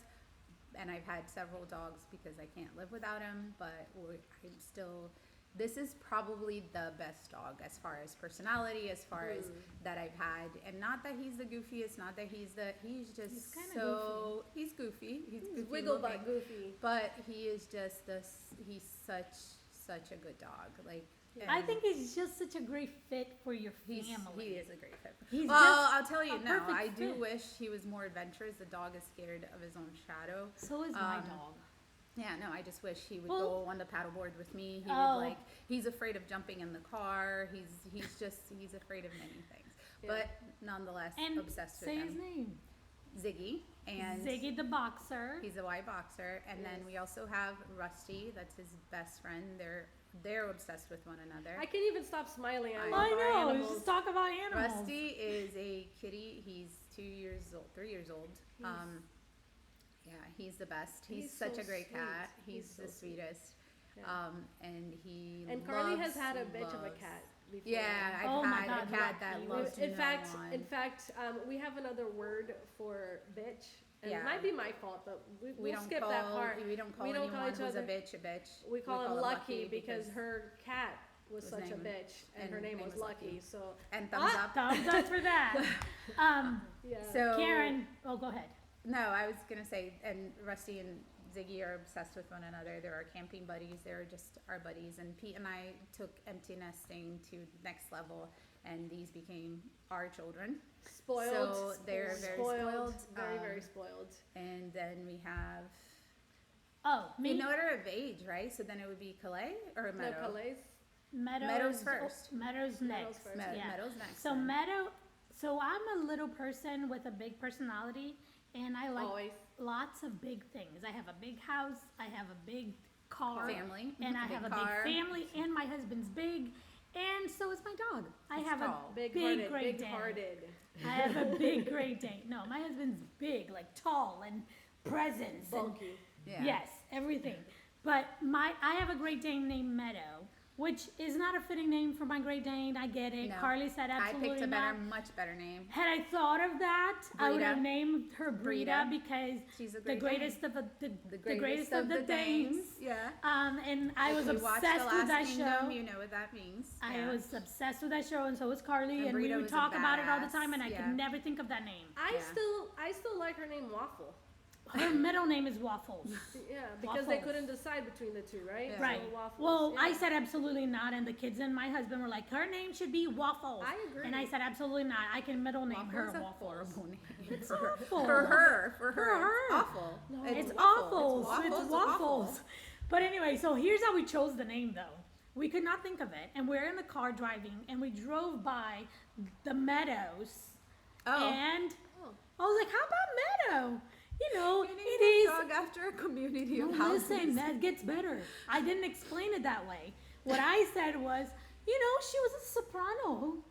And I've had several dogs because I can't live without him, but I'm still, this is probably the best dog as far as personality, as far as that I've had. And not that he's the goofiest, not that he's just He's kinda so, he's goofy. He's goofy Wiggle looking. butt goofy. But he is just he's such a good dog. Like, Yeah. I think he's just such a great fit for your he family. is a great fit. He's Well, just I'll tell you, a no, perfect I do fit. wish he was more adventurous. The dog is scared of his own shadow. So is my um, dog. Yeah, no, I just wish he would Well- go on the paddleboard with me. He Oh. would he's afraid of jumping in the car. He's afraid of many things. Yeah. But nonetheless, And obsessed with say him. his name. Ziggy. And Ziggy the boxer. he's a white boxer. And then Yes. we also have Rusty, that's his best friend. They're obsessed with one another. I can't even stop smiling. I I love I our know. animals. Just talk about animals. Rusty is a kitty. He's 3 years old. Yeah, he's the best. He's He's such so a great sweet. cat. He's He's so the sweet. sweetest. Yeah. And he And Carly has loves- had a bitch of a loves- cat before. Yeah, I've Oh my had God, a cat that lucky. loves In no fact, one. we have another word for bitch, and Yeah. it might be my fault, but we we'll don't skip call that part. we don't call We don't anyone call each who's a other- bitch a bitch. We call him her Lucky because her cat was his such a name- bitch, and her name was Lucky. So and thumbs Ah! up. Thumbs up for that. yeah. So Karen, oh, go ahead. no, I was gonna say, and Rusty and Ziggy are obsessed with one another. They're our camping buddies. They're just our buddies. And Pete and I took empty nesting to the next level, and these became our children. spoiled. So they're very spoiled. Very, very spoiled. And then we have Oh, me. in order of age, right? So then it would be Calais or No, Meadow. Calais. Meadows first. Meadows next. first. Yeah. Meadows next. So then. So I'm a little person with a big personality, and I like Always. lots of big things. I have a big house. I have a big car. Family. And I Big have a car. big family, and my husband's big, and so is my dog. I He's have tall. a Big big hearted. Great Big Dane. hearted. I have a big Great Dane. No, my husband's big, like tall and presence. And Bulky. Yeah. yes, everything. But I have a Great Dane named Meadow, which is not a fitting name for my Great Dane. I get it. No. Carly said I absolutely picked a not. much better name. Had I thought of that, I would Brita. have named her Brita Brita. because She's a the Great greatest Dane. of the greatest of the Danes. Danes. Yeah. And I If was you watch obsessed The with that Last Kingdom, show. You know what that means. I Yeah. was obsessed with that show, and so was Carly, And and we Brita would was a talk about it all the badass, time, and I yeah. could never think of that name. I Yeah. still like her name Waffle. Her middle name is Waffles. Yeah, because they Waffles. couldn't decide between the two, right? Yeah. Right. So Waffles, Well, yeah. I said absolutely not, and the kids and my husband were like, her name should be Waffles. I agree. And I said absolutely not. I can middle name Waffle her is a Waffles. horrible name. It's For her. awful. For her. For her. It's awful. No. It's waffle. waffles. It's It's waffles. waffle. But anyway, so here's how we chose the name though. We could not think of it, and we're in the car driving, and we drove by the meadows, Oh. and Oh. I was like, "How about meadow? You know, You named it your is." dog after a community of No, houses. listen, that gets better. I didn't explain it that way. What I said was, you know, she was a soprano.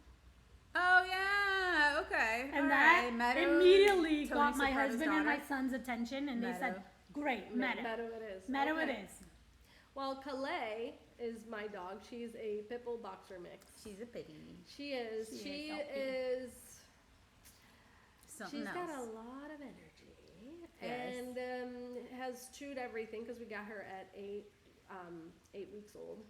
Oh yeah. Okay. And All that right. Meadow, immediately Tony got my Soprano's husband and my daughter. son's attention, and they said, Meadow. great, Meadow. Meadow it is. Meadow it Okay. is. Well, Calais is my dog. She's a pit bull boxer mix. She's a pity. She is. She She is is. Something She's else. got a lot of energy, Yes. and has chewed everything because we got her at 8 weeks old.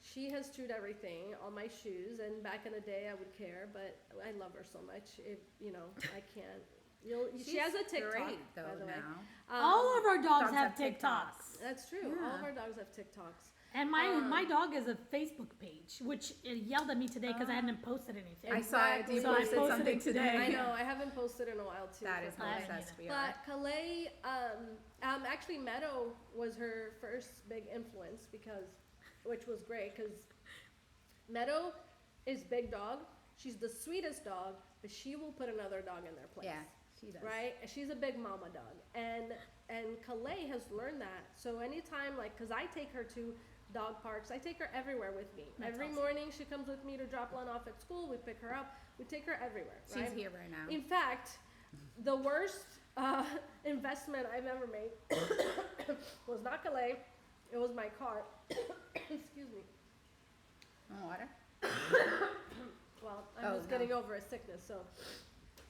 She has chewed everything on my shoes, and back in the day I would care, but I love her so much. I can't. She has a TikTok, great, though, by the way. now. All of our dogs dogs have have TikToks. That's true. All of Yeah. our dogs have TikToks. And my dog has a Facebook page, which it yelled at me today because I hadn't posted anything. I saw it. You So I posted posted something it today. today. I know. I haven't posted in a while too. That for is how I Calais. haven't obsessed we are. But Calais, actually, Meadow was her first big influence which was great because Meadow is big dog. She's the sweetest dog, but she will put another dog in their place. Yeah, she does. Right? And she's a big mama dog, and Calais has learned that. So anytime, like, cause I take her to dog parks, I take her everywhere with me. That's Every awesome. morning she comes with me to drop Lon off at school. We pick her up. We take her everywhere. She's right? here right now. In fact, the worst investment I've ever made was not Calais. It was my car. Excuse me. Want water? Well, I'm Oh, just no. getting over a sickness, so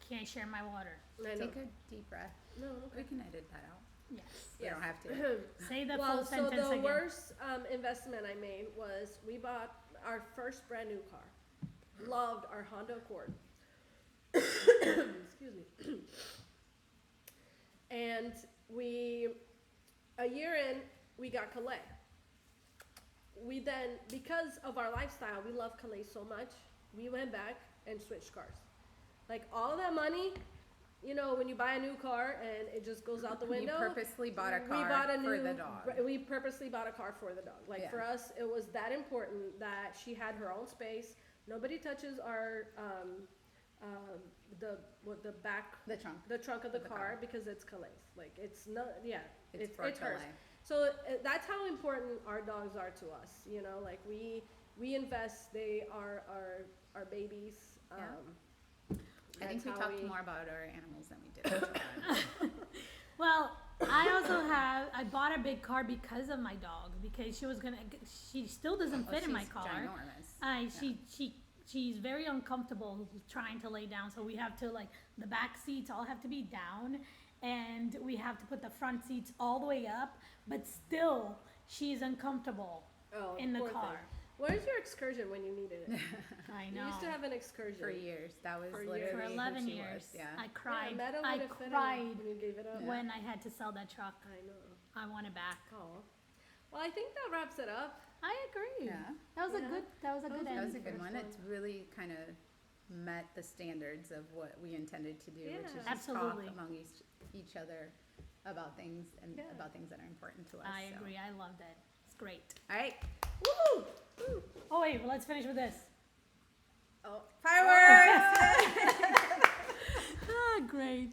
Can't share my water. I know. Take a deep breath. No, We okay. can edit that out. Yes. You don't have to. Say the Well, full so sentence the again. worst investment I made was we bought our first brand new car. Loved our Honda Accord. Excuse me. And a year in, we got Calais. We then, because of our lifestyle, we love Calais so much, we went back and switched cars. Like all that money, when you buy a new car and it just goes out the You window. purposely bought a car we bought a for new, the dog. We purposely bought a car for the dog. Like Yeah. for us, it was that important that she had her own space. Nobody touches our the back, The trunk. the trunk of the Of the car car. because it's Calais. Like it's not, yeah, It's for it's hers. Calais. So that's how important our dogs are to us. Like we invest. They are our babies. Yeah. I think that's we how talked more about our animals than we did our children. Well, I bought a big car because of my dog, because she still doesn't fit in my She's car. ginormous. She's very uncomfortable trying to lay down, so we have to, like, the back seats all have to be down, and we have to put the front seats all the way up, but still she's uncomfortable Oh, in the poor car. thing. Where's your excursion when you needed it? I You know. used to have an excursion. For years. That was For literally years. For who 11 she years. was. Yeah. I cried. Yeah, Meadow I would have fit in cried when you gave it up. Yeah. when I had to sell that truck. I know. I want it back. Oh. Well, I think that wraps it up. I agree. Yeah. That was Yeah. a good That was end. That was a good First one. one. It's really kind of met the standards of what we intended to do, which is Yeah. just Absolutely. talk among each other about things and Yeah. about things that are important to us. I so. agree. I loved it. It's great. All right. Woo! Oh wait, well, let's finish with this. Oh. Fireworks! Ah, great.